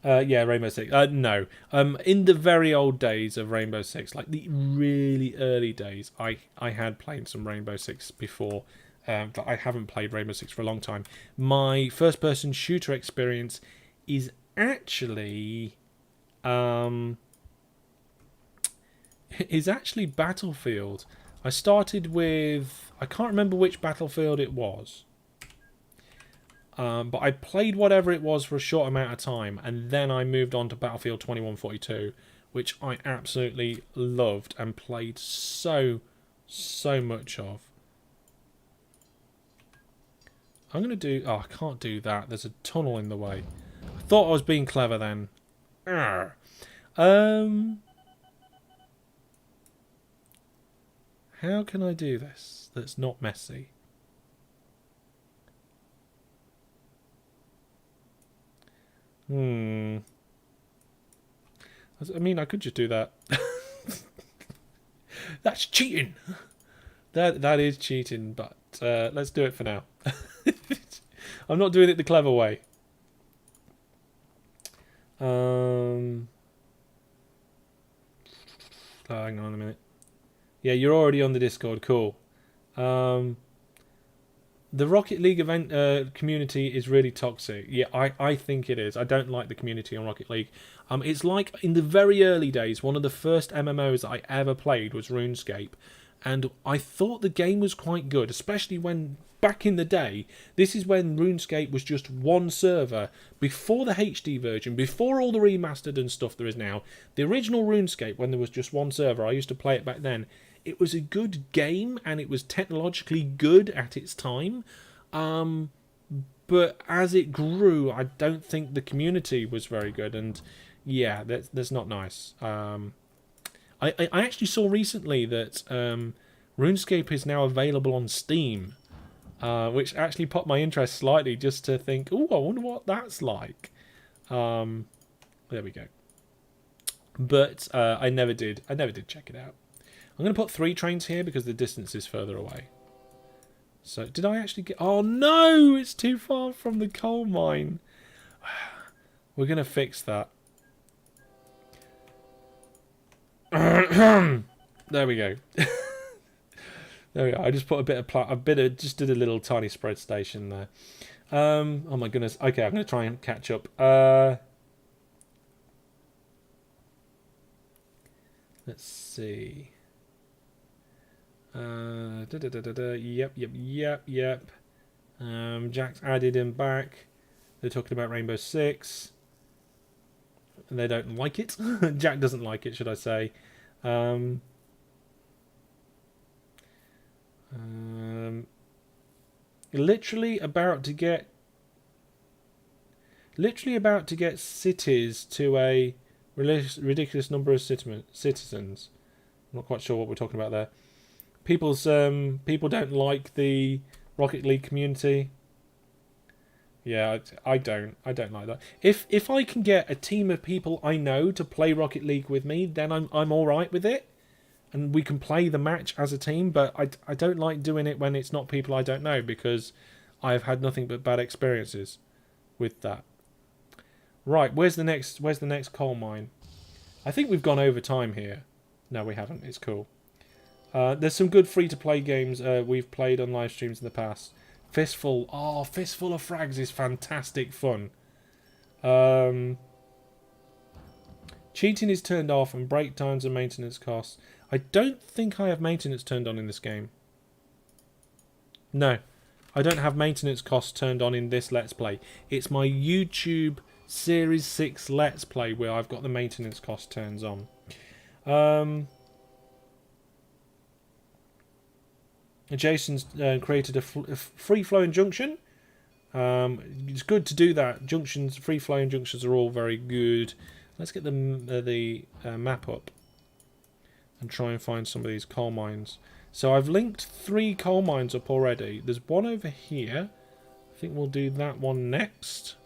Yeah, Rainbow Six. No. In the very old days of Rainbow Six, like the really early days, I had played some Rainbow Six before, but I haven't played Rainbow Six for a long time. My first-person shooter experience is actually, Battlefield. I started with, I can't remember which Battlefield it was. But I played whatever it was for a short amount of time, and then I moved on to Battlefield 2142, which I absolutely loved and played so much of. I'm going to do... Oh, I can't do that. There's a tunnel in the way. I thought I was being clever then. Arrgh. How can I do this that's not messy? I mean, I could just do that. That's cheating. That is cheating, but let's do it for now. I'm not doing it the clever way. Oh, hang on a minute. Yeah, you're already on the Discord. Cool. The Rocket League event community is really toxic. Yeah, I think it is. I don't like the community on Rocket League. It's like in the very early days, one of the first MMOs that I ever played was RuneScape. And I thought the game was quite good, especially when, back in the day, this is when RuneScape was just one server. Before the HD version, before all the remastered and stuff there is now, the original RuneScape, when there was just one server, I used to play it back then. It was a good game, and it was technologically good at its time. But as it grew, I don't think the community was very good. And yeah, that's not nice. I actually saw recently that RuneScape is now available on Steam, which actually popped my interest slightly, just to think, oh, I wonder what that's like. There we go. But I never did check it out. I'm going to put 3 trains here because the distance is further away. So, did I actually get... Oh, no! It's too far from the coal mine. We're going to fix that. There we go. There we go. I just put just did a little tiny spread station there. Oh, my goodness. Okay, I'm going to try and catch up. Let's see. Yep. Jack's added him back. They're talking about Rainbow Six. And they don't like it. Jack doesn't like it, should I say. Literally about to get cities to a ridiculous number of citizens. I'm not quite sure what we're talking about there. People don't like the Rocket League community. Yeah, I don't like that. If I can get a team of people I know to play Rocket League with me, then I'm all right with it, and we can play the match as a team. But I don't like doing it when it's not people I don't know, because I've had nothing but bad experiences with that. Right, where's the next coal mine? I think we've gone over time here. No, we haven't. It's cool. There's some good free-to-play games we've played on live streams in the past. Fistful of Frags is fantastic fun. Cheating is turned off, and break times and maintenance costs. I don't think I have maintenance turned on in this game. No, I don't have maintenance costs turned on in this Let's Play. It's my YouTube Series 6 Let's Play where I've got the maintenance cost turns on. Jason's created a free-flowing junction. It's good to do that. Junctions, free-flowing junctions are all very good. Let's get the map up and try and find some of these coal mines. So I've linked 3 coal mines up already. There's one over here. I think we'll do that one next.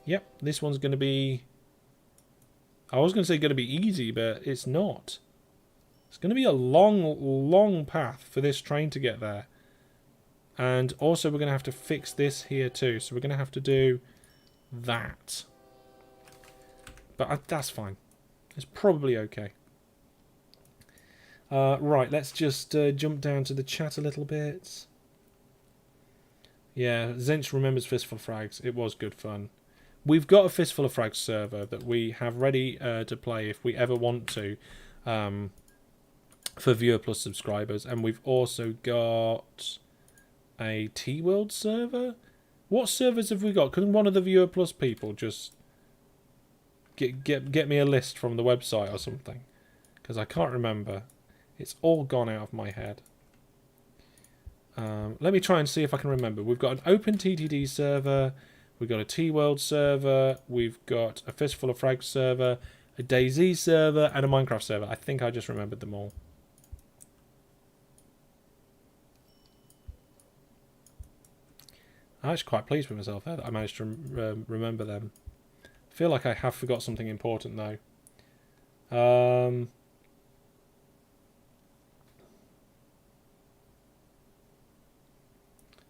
Yep, this one's going to be... I was going to say going to be easy, but it's not. It's going to be a long, long path for this train to get there. And also we're going to have to fix this here too. So we're going to have to do that. But that's fine. It's probably okay. Right, let's just jump down to the chat a little bit. Yeah, Zench remembers Fistful of Frags. It was good fun. We've got a Fistful of Frags server that we have ready to play if we ever want to, for Viewer Plus subscribers. And we've also got a T-World server. What servers have we got? Can one of the Viewer Plus people just get me a list from the website or something? Because I can't remember. It's all gone out of my head. Let me try and see if I can remember. We've got an OpenTTD server. We've got a T-World server. We've got a Fistful of Frags server, a DayZ server, and a Minecraft server. I think I just remembered them all. I'm actually quite pleased with myself there that I managed to remember them. I feel like I have forgot something important though.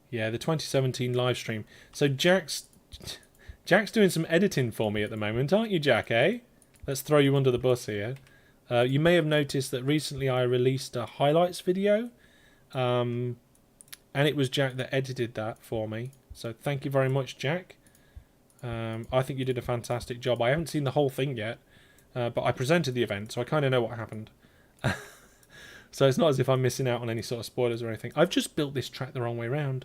Yeah, the 2017 live stream. So Jack's doing some editing for me at the moment, aren't you, Jack, eh? Let's throw you under the bus here. You may have noticed that recently I released a highlights video. And it was Jack that edited that for me. So thank you very much, Jack. I think you did a fantastic job. I haven't seen the whole thing yet. But I presented the event, so I kind of know what happened. So it's not as if I'm missing out on any sort of spoilers or anything. I've just built this track the wrong way around.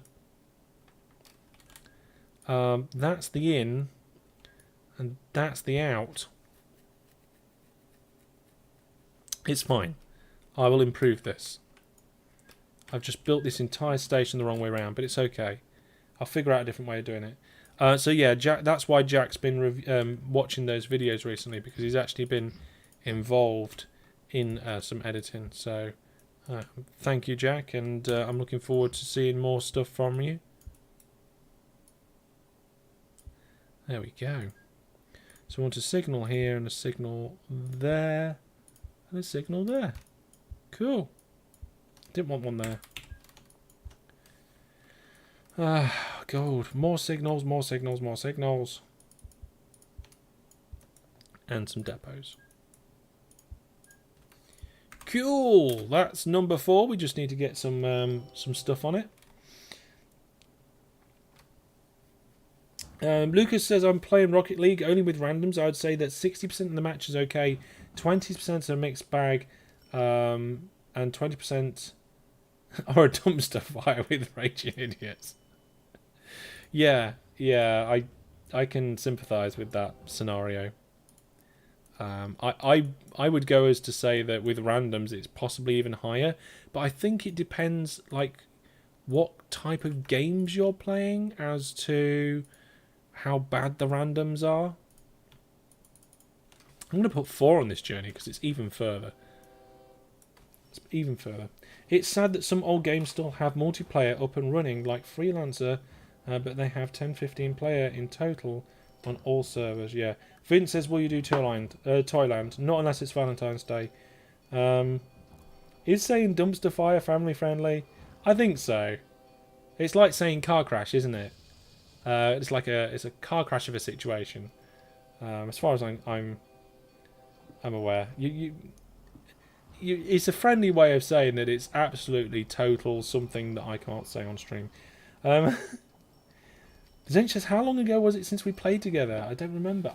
That's the in, and that's the out. It's fine. I will improve this. I've just built this entire station the wrong way around, but it's okay. I'll figure out a different way of doing it. So yeah, Jack. That's why Jack's been watching those videos recently, because he's actually been involved in some editing. So thank you, Jack, and I'm looking forward to seeing more stuff from you. There we go. So we want a signal here and a signal there and a signal there. Cool. Didn't want one there. Gold. More signals, more signals, more signals. And some depots. Cool. That's number 4. We just need to get some stuff on it. Lucas says, I'm playing Rocket League only with randoms. I would say that 60% of the match is okay, 20% are a mixed bag, and 20% are a dumpster fire with raging idiots. Yeah, I can sympathise with that scenario. I would go as to say that with randoms it's possibly even higher, but I think it depends like what type of games you're playing as to how bad the randoms are. I'm going to put 4 on this journey because it's even further. It's even further. It's sad that some old games still have multiplayer up and running, like Freelancer, but they have 10-15 player in total on all servers. Yeah. Vince says, will you do Toyland? Not unless it's Valentine's Day. Is saying dumpster fire family friendly? I think so. It's like saying car crash, isn't it? It's a car crash of a situation. As far as I'm aware, it's a friendly way of saying that it's absolutely total something that I can't say on stream. Zench says, how long ago was it since we played together? I don't remember.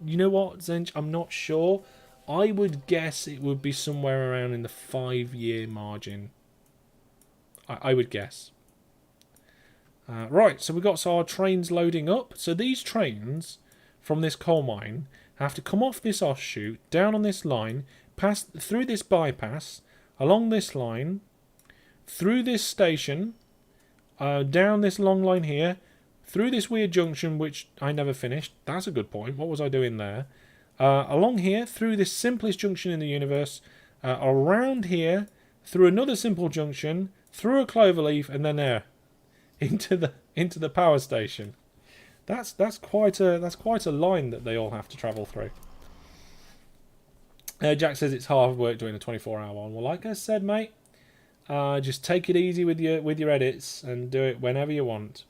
You know what, Zench? I'm not sure. I would guess it would be somewhere around in the 5-year margin. I would guess. Right, so we've got our trains loading up. So these trains from this coal mine have to come off this offshoot, down on this line, pass through this bypass, along this line, through this station, down this long line here, through this weird junction, which I never finished. That's a good point. What was I doing there? Along here, through this simplest junction in the universe, around here, through another simple junction, through a cloverleaf, and then there, into the power station. That's quite a line that they all have to travel through. Jack says it's hard work doing a 24-hour one. Well, like I said, mate, just take it easy with your edits and do it whenever you want.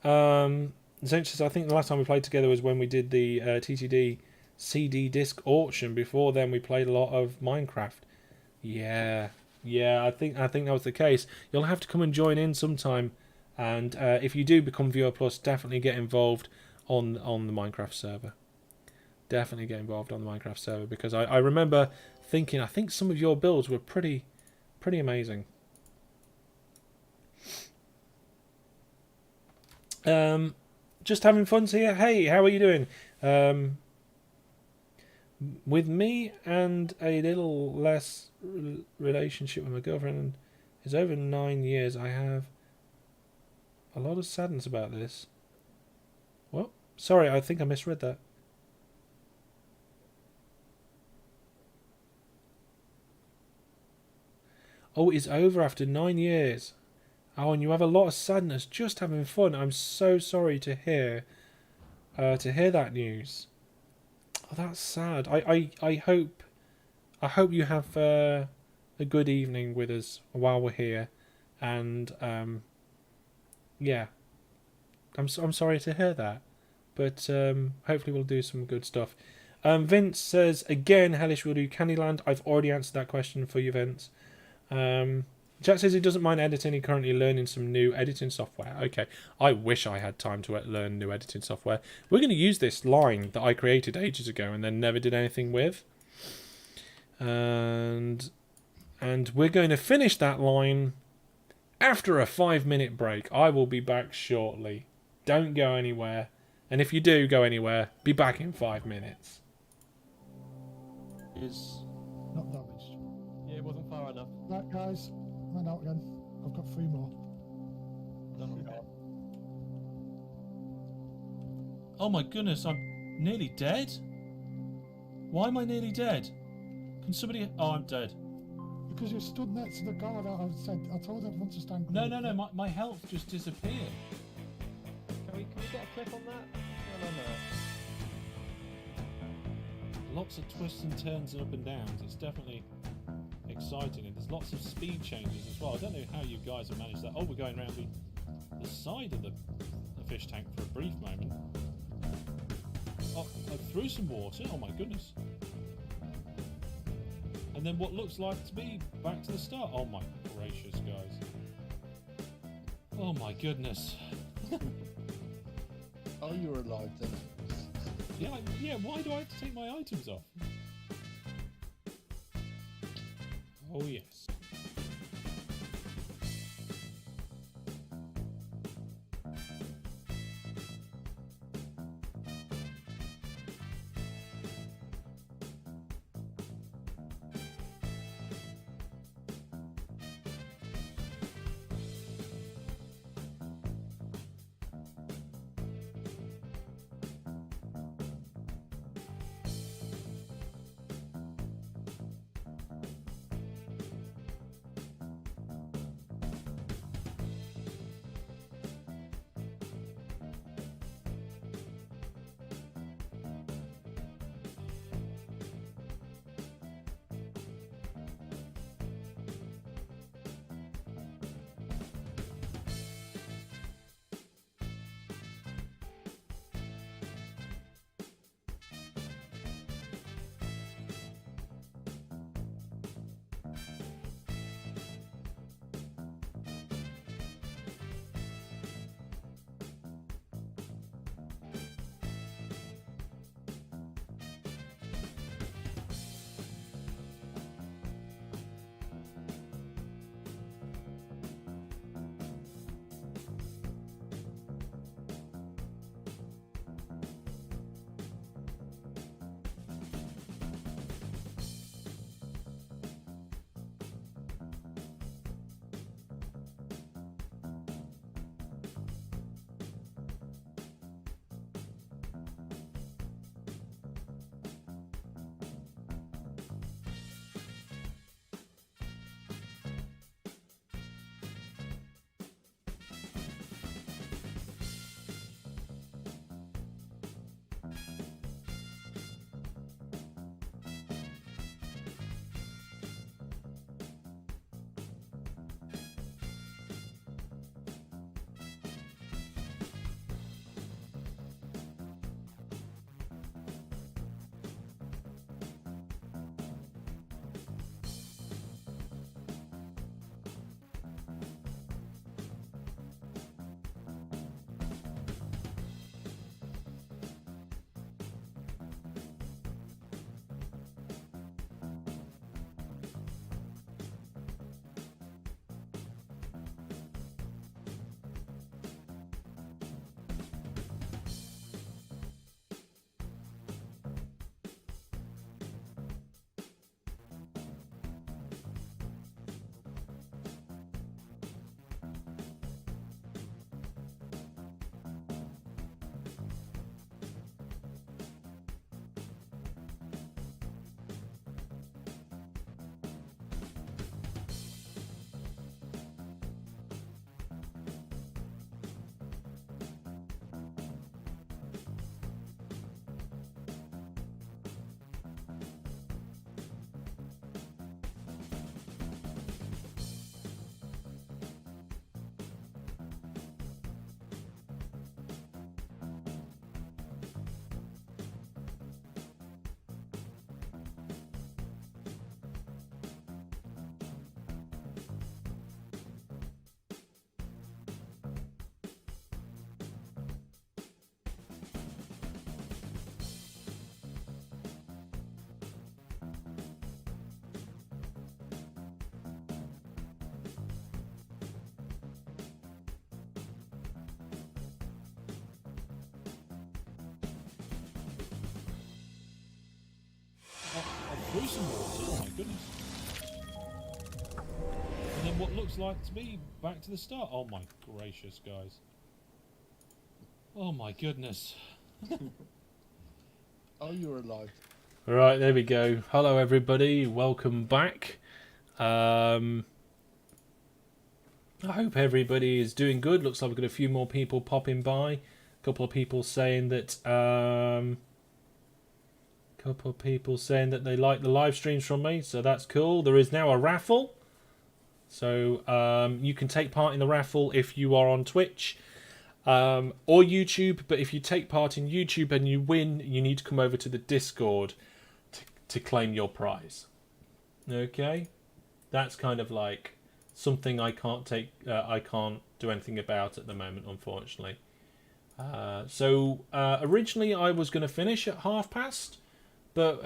Zench says, I think the last time we played together was when we did the TTD CD disc auction. Before then, we played a lot of Minecraft. Yeah, I think that was the case. You'll have to come and join in sometime, and if you do become Viewer Plus, definitely get involved on the Minecraft server. Definitely get involved on the Minecraft server, because I remember thinking, I think some of your builds were pretty amazing. Just having fun here. Hey, how are you doing? With me and a little less relationship with my girlfriend is over 9 years. I have a lot of sadness about this. What? Sorry, I think I misread that. Oh, it's over after 9 years. Oh, and you have a lot of sadness, just having fun. I'm so sorry to hear that news. Oh, that's sad. I hope you have a good evening with us while we're here, and yeah, I'm sorry to hear that, but hopefully we'll do some good stuff. Vince says again, Hellish will do Candyland. I've already answered that question for you, Vince. Jack says he doesn't mind editing. He currently learning some new editing software. Okay, I wish I had time to learn new editing software. We're going to use this line that I created ages ago and then never did anything with. And we're going to finish that line after a 5-minute break. I will be back shortly. Don't go anywhere. And if you do go anywhere, be back in 5 minutes. Is Not damaged. yeah, it wasn't far enough. Right, guys, went out again. I've got 3 more. Oh my goodness, I'm nearly dead? Why am I nearly dead? Can somebody... Oh, I'm dead. Because you stood next to the guard. I told everyone to stand No, clear. my health just disappeared. Can we get a clip on that? No. Lots of twists and turns and up and downs. It's definitely exciting, and there's lots of speed changes as well. I don't know how you guys have managed that. Oh, we're going around the side of the fish tank for a brief moment. Oh, I threw some water. Oh my goodness. And then what looks like to be back to the start. Oh my gracious, guys. Oh my goodness. Oh, you're alive then. Yeah, why do I have to take my items off? Oh yes. through some water. Oh my goodness. And then what looks like to be back to the start. Oh my gracious, guys. Oh my goodness. Oh, you're alive. Right, there we go. Hello everybody, welcome back. I hope everybody is doing good. Looks like we've got a few more people popping by. A couple of people saying that they like the live streams from me, so that's cool. There is now a raffle. So you can take part in the raffle if you are on Twitch or YouTube, but if you take part in YouTube and you win, you need to come over to the Discord to claim your prize. Okay? That's kind of like something I can't do anything about at the moment, unfortunately. So originally I was going to finish at past, but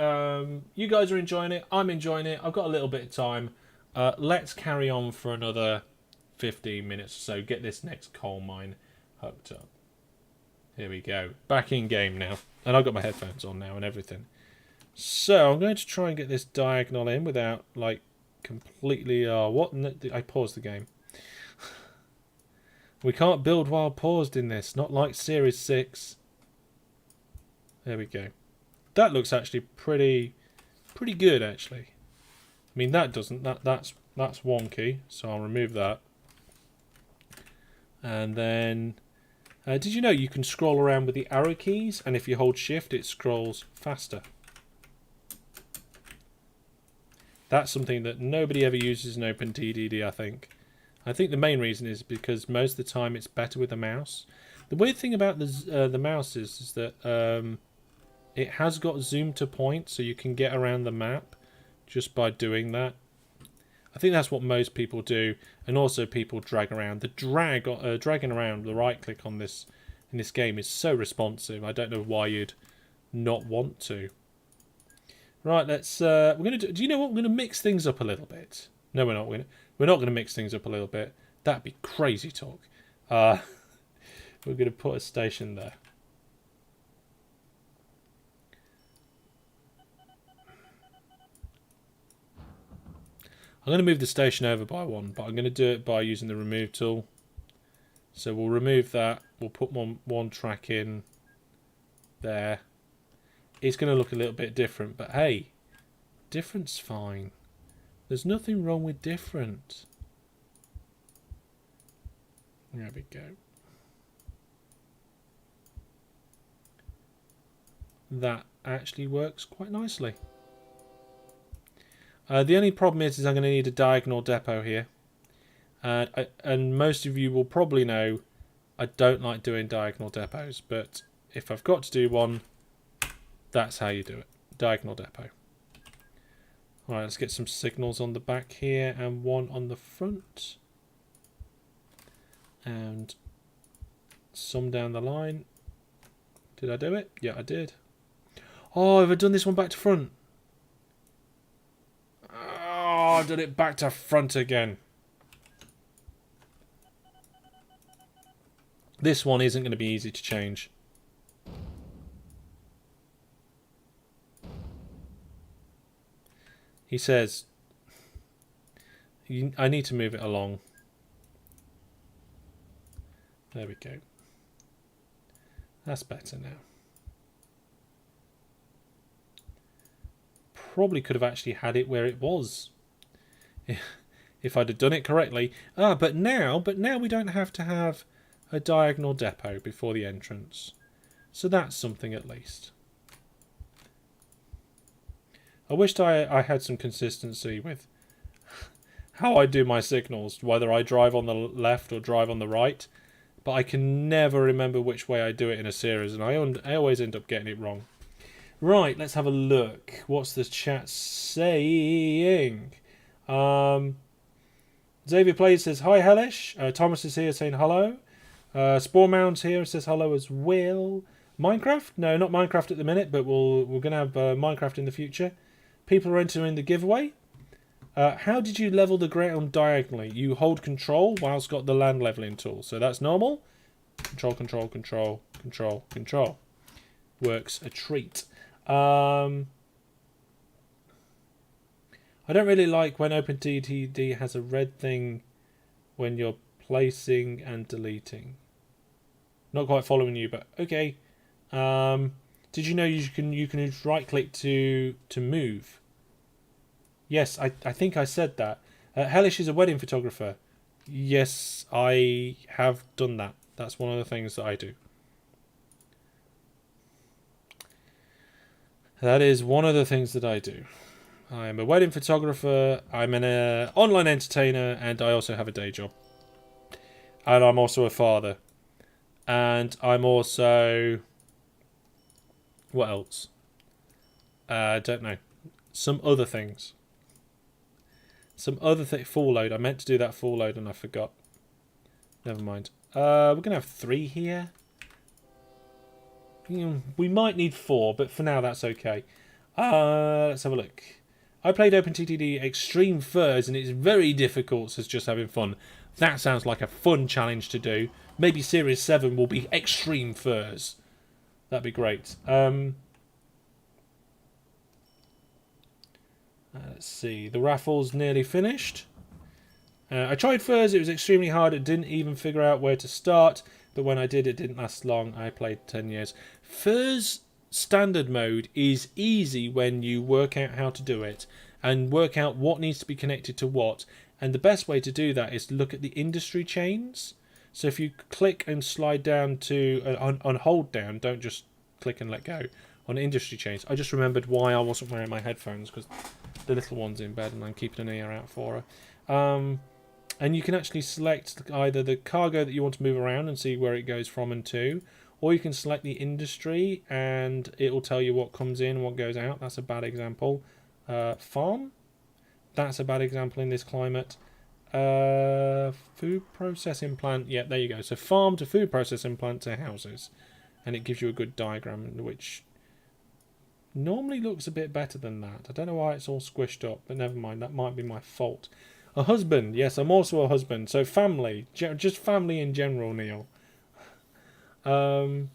you guys are enjoying it, I'm enjoying it, I've got a little bit of time. Let's carry on for another 15 minutes or so, get this next coal mine hooked up. Here we go, back in game now, and I've got my headphones on now and everything. So I'm going to try and get this diagonal in without like completely I paused the game. We can't build while paused in this, not like Series 6. There we go. That looks actually pretty good actually. I mean that doesn't, that's wonky, so I'll remove that. And then did you know you can scroll around with the arrow keys, and if you hold shift it scrolls faster? That's something that nobody ever uses in OpenTTD, I think. I think the main reason is because most of the time it's better with a mouse. The weird thing about the mouse is that it has got zoom to point, so you can get around the map just by doing that. I think that's what most people do, and also people drag around. The dragging around, the right click on this in this game is so responsive. I don't know why you'd not want to. Right, let's. We're gonna do you know what? We're gonna mix things up a little bit. No, we're not. We're not gonna mix things up a little bit. That'd be crazy talk. We're gonna put a station there. I'm gonna move the station over by one, but I'm gonna do it by using the remove tool. So we'll remove that. We'll put one track in there. It's going to look a little bit different, but hey, different's fine. There's nothing wrong with different. There we go. That actually works quite nicely. The only problem is I'm going to need a diagonal depot here. And most of you will probably know I don't like doing diagonal depots, but if I've got to do one, that's how you do it. Diagonal depot. Alright, let's get some signals on the back here and one on the front. And some down the line. Did I do it? Yeah, I did. Oh, have I done this one back to front? Oh, I've done it back to front again. This one isn't going to be easy to change. He says, I need to move it along. There we go. That's better now. Probably could have actually had it where it was if I'd have done it correctly. But now we don't have to have a diagonal depot before the entrance. So that's something at least. I wished I had some consistency with how I do my signals, whether I drive on the left or drive on the right, but I can never remember which way I do it in a series, and I always end up getting it wrong. Right, let's have a look. What's the chat saying? Xavier Plays says, hi Hellish. Thomas is here saying hello. Spore Mounds here says hello as well. Minecraft? No, not Minecraft at the minute, but we're going to have Minecraft in the future. People are entering the giveaway. How did you level the ground diagonally? You hold control whilst got the land leveling tool. So that's normal. Control, control, control, control, control. Works a treat. I don't really like when OpenTTD has a red thing when you're placing and deleting. Not quite following you, but okay. Did you know you can right click to move? Yes, I think I said that. Hellish is a wedding photographer. Yes, I have done that. That's one of the things that I do. That is one of the things that I do. I am a wedding photographer, I'm an online entertainer, and I also have a day job. And I'm also a father. And I'm also... What else? I don't know. Some other things. Full load. I meant to do that full load and I forgot. Never mind. We're going to have 3 here. We might need 4, but for now that's okay. Let's have a look. I played OpenTTD Extreme Furs and it's very difficult, so it's just having fun. That sounds like a fun challenge to do. Maybe Series 7 will be Extreme Furs. That'd be great. Let's see. The raffle's nearly finished. I tried Furs. It was extremely hard. It didn't even figure out where to start. But when I did, it didn't last long. I played 10 years. Furs standard mode is easy when you work out how to do it and work out what needs to be connected to what. And the best way to do that is to look at the industry chains. So if you click and slide down to on hold down, don't just click and let go on industry chains. I just remembered why I wasn't wearing my headphones because the little one's in bed and I'm keeping an ear out for her. And you can actually select either the cargo that you want to move around and see where it goes from and to, or you can select the industry and it will tell you what comes in and what goes out. That's a bad example. Farm. That's a bad example in this climate. Food processing plant. Yeah, there you go. So farm to food processing plant to houses. And it gives you a good diagram, which normally looks a bit better than that. I don't know why it's all squished up, but never mind. That might be my fault. A husband. Yes, I'm also a husband. So family. Just family in general, Neil. And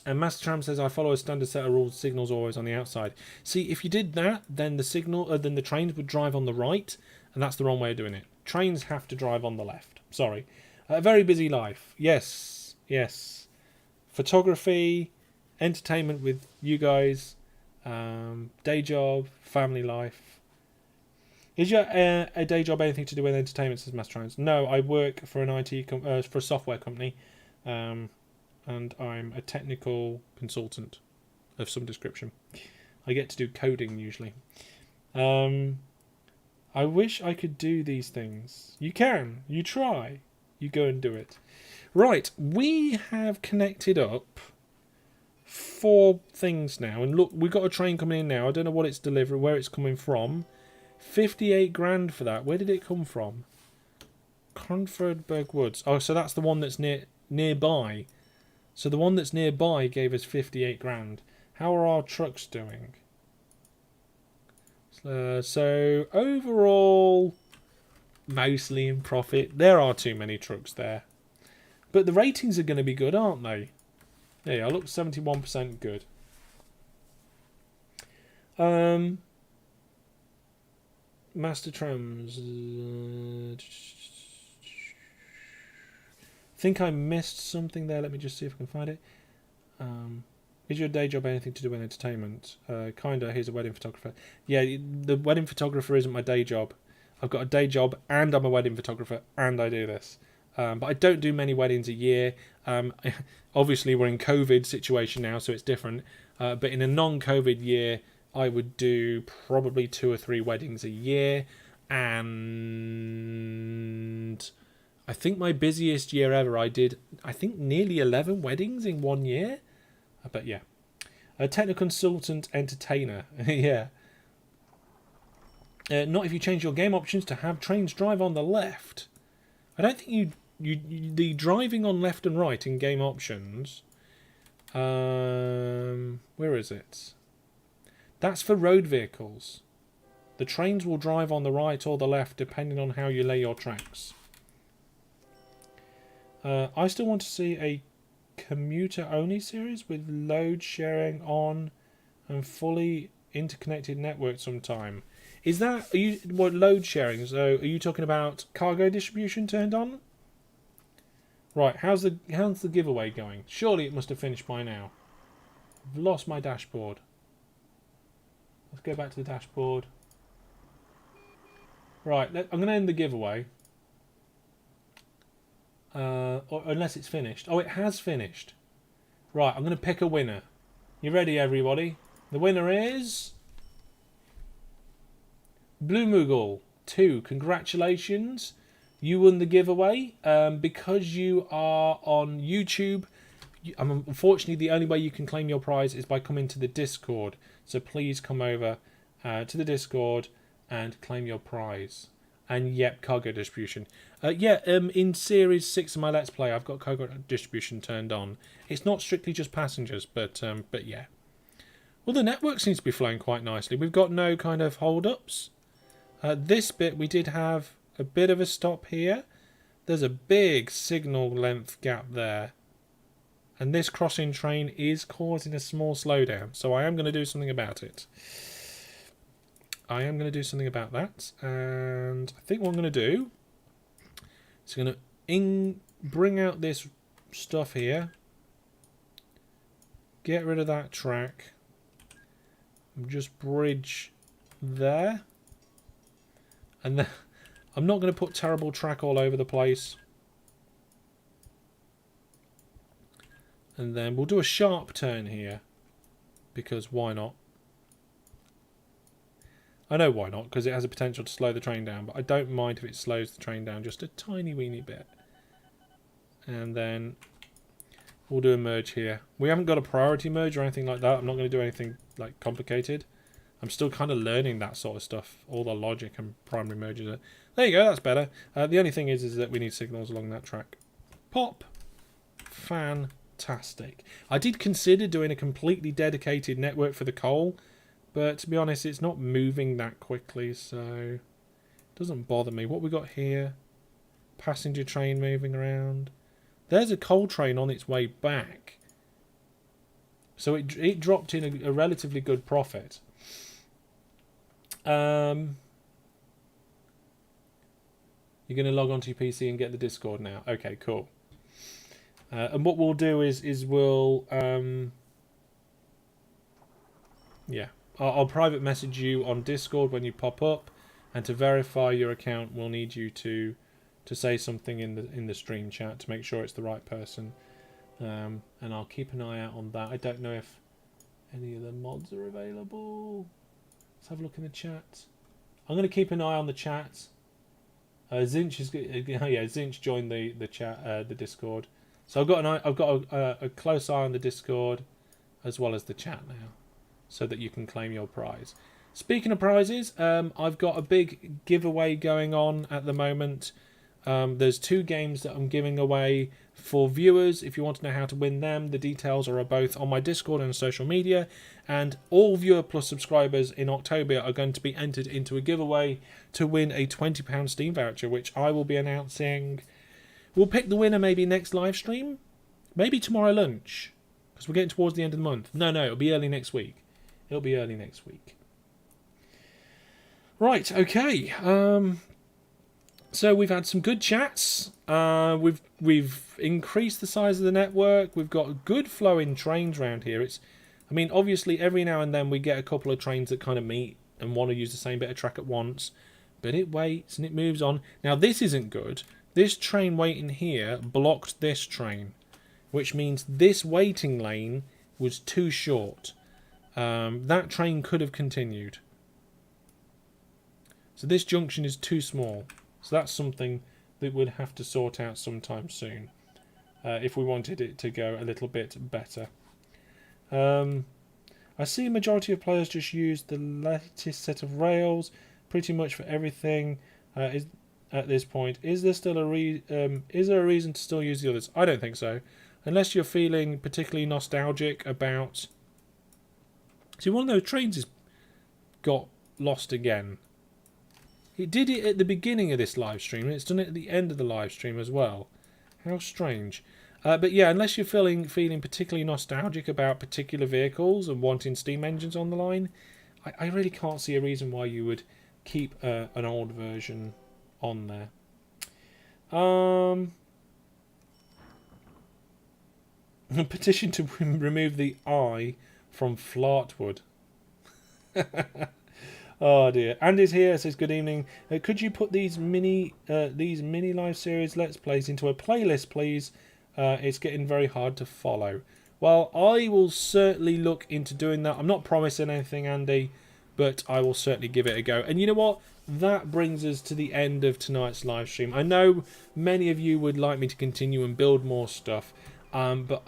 Master Tram says, I follow a standard set of rules. Signals always on the outside. See, if you did that, then then the trains would drive on the right, and that's the wrong way of doing it. Trains have to drive on the left. Sorry. A very busy life. Yes, yes. Photography, entertainment with you guys, day job, family life. Is your a day job anything to do with entertainment, says Master Trans? No, I work for an for a software company. And I'm a technical consultant of some description. I get to do coding usually. I wish I could do these things. You can. You try. You go and do it. Right, we have connected up 4 things now. And look, we've got a train coming in now. I don't know what it's delivering, where it's coming from. 58 grand for that. Where did it come from? Cronfordberg Woods. Oh, so that's the one that's nearby. So the one that's nearby gave us 58 grand. How are our trucks doing? So overall, mostly in profit. There are too many trucks there. But the ratings are going to be good, aren't they? There you are. Look, 71% good. Master Trams. Think I missed something there. Let me just see if I can find it. Is your day job anything to do with entertainment? Kinda. He's a wedding photographer. Yeah, the wedding photographer isn't my day job. I've got a day job and I'm a wedding photographer and I do this. But I don't do many weddings a year. Obviously, we're in COVID situation now, so it's different. But in a non-COVID year, I would do probably 2 or 3 weddings a year. And I think my busiest year ever, I did, I think, nearly 11 weddings in 1 year. But yeah. A technical consultant entertainer. Yeah. Not if you change your game options to have trains drive on the left. I don't think the driving on left and right in game options. Where is it? That's for road vehicles. The trains will drive on the right or the left depending on how you lay your tracks. I still want to see a commuter only series with load sharing on and fully interconnected network sometime. Is that, are you, what, load sharing? So are you talking about cargo distribution turned on? Right, how's the giveaway going? Surely it must have finished by now. I've lost my dashboard. Let's go back to the dashboard. Right, I'm going to end the giveaway. Or unless it's finished. Oh, it has finished. Right, I'm going to pick a winner. You ready, everybody? The winner is Blue Moogle 2. Congratulations. You won the giveaway. Because you are on YouTube, unfortunately, the only way you can claim your prize is by coming to the Discord. So please come over to the Discord and claim your prize. And yep, cargo distribution. In Series 6 of my Let's Play, I've got cargo distribution turned on. It's not strictly just passengers, but yeah. Well, the network seems to be flowing quite nicely. We've got no kind of hold-ups. This bit, we did have a bit of a stop here. There's a big signal length gap there. And this crossing train is causing a small slowdown. So I am going to do something about it. I am going to do something about that. And I think what I'm going to do is going to bring out this stuff here. Get rid of that track. Just bridge there. And then I'm not going to put terrible track all over the place. And then we'll do a sharp turn here. Because why not? I know why not, because it has a potential to slow the train down. But I don't mind if it slows the train down just a tiny weeny bit. And then we'll do a merge here. We haven't got a priority merge or anything like that. I'm not going to do anything like complicated. I'm still kind of learning that sort of stuff. All the logic and primary merges. There you go, that's better. The only thing is that we need signals along that track. Pop. Fantastic. I did consider doing a completely dedicated network for the coal, but to be honest, it's not moving that quickly, so it doesn't bother me. What we got here? Passenger train moving around. There's a coal train on its way back. So it dropped in a relatively good profit. You're going to log onto your PC and get the Discord now. Okay, cool. And what we'll do is we'll I'll private message you on Discord when you pop up, and to verify your account, we'll need you to say something in the stream chat to make sure it's the right person. And I'll keep an eye out on that. I don't know if any of the mods are available. Let's have a look in the chat. I'm going to keep an eye on the chat. Zinch is Zinch joined the chat, the Discord. So I've got a close eye on the Discord as well as the chat now, so that you can claim your prize. Speaking of prizes, I've got a big giveaway going on at the moment. There's 2 games that I'm giving away for viewers. If you want to know how to win them, the details are both on my Discord and social media. And all viewer plus subscribers in October are going to be entered into a giveaway to win a £20 Steam voucher, which I will be announcing. We'll pick the winner maybe next live stream, maybe tomorrow lunch, because we're getting towards the end of the month. No, it'll be early next week. It'll be early next week. Right, okay. So we've had some good chats. We've increased the size of the network. We've got good flowing trains around here. I mean, obviously every now and then we get a couple of trains that kind of meet and want to use the same bit of track at once, but it waits and it moves on. Now this isn't good. This train waiting here blocked this train, which means this waiting lane was too short. That train could have continued. So this junction is too small. So that's something that we'd have to sort out sometime soon, if we wanted it to go a little bit better. I see a majority of players just use the latest set of rails pretty much for everything. At this point, is there still is there a reason to still use the others? I don't think so, unless you're feeling particularly nostalgic about. See, one of those trains has got lost again. It did it at the beginning of this live stream, and it's done it at the end of the live stream as well. How strange. But yeah, unless you're feeling particularly nostalgic about particular vehicles and wanting steam engines on the line, I really can't see a reason why you would keep an old version on there. Petition to remove the I from Flartwood. Oh dear. Andy's here, says good evening. Could you put these mini live series Let's Plays into a playlist, please? It's getting very hard to follow. Well, I will certainly look into doing that. I'm not promising anything, Andy, but I will certainly give it a go. And you know what? That brings us to the end of tonight's live stream. I know many of you would like me to continue and build more stuff, but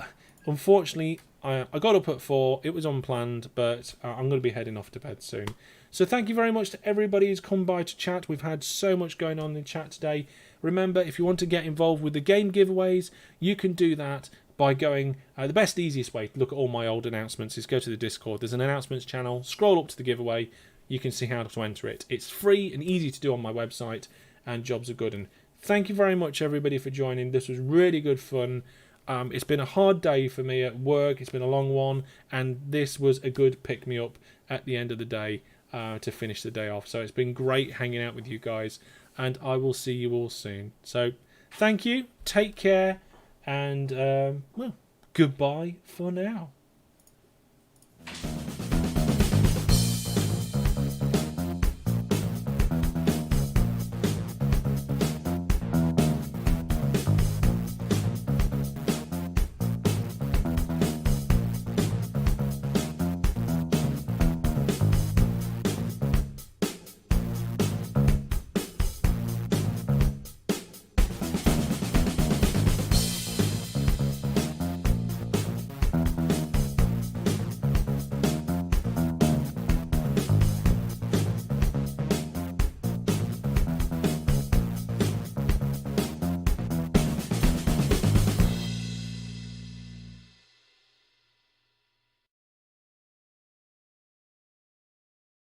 unfortunately, I got up at 4. It was unplanned, but I'm going to be heading off to bed soon. So thank you very much to everybody who's come by to chat. We've had so much going on in chat today. Remember, if you want to get involved with the game giveaways, you can do that by going... the best, easiest way to look at all my old announcements is go to the Discord. There's an announcements channel. Scroll up to the giveaway. You can see how to enter it. It's free and easy to do on my website, and jobs are good. And thank you very much, everybody, for joining. This was really good fun. It's been a hard day for me at work. It's been a long one, and this was a good pick-me-up at the end of the day to finish the day off. So it's been great hanging out with you guys, and I will see you all soon. So thank you, take care, and well, goodbye for now.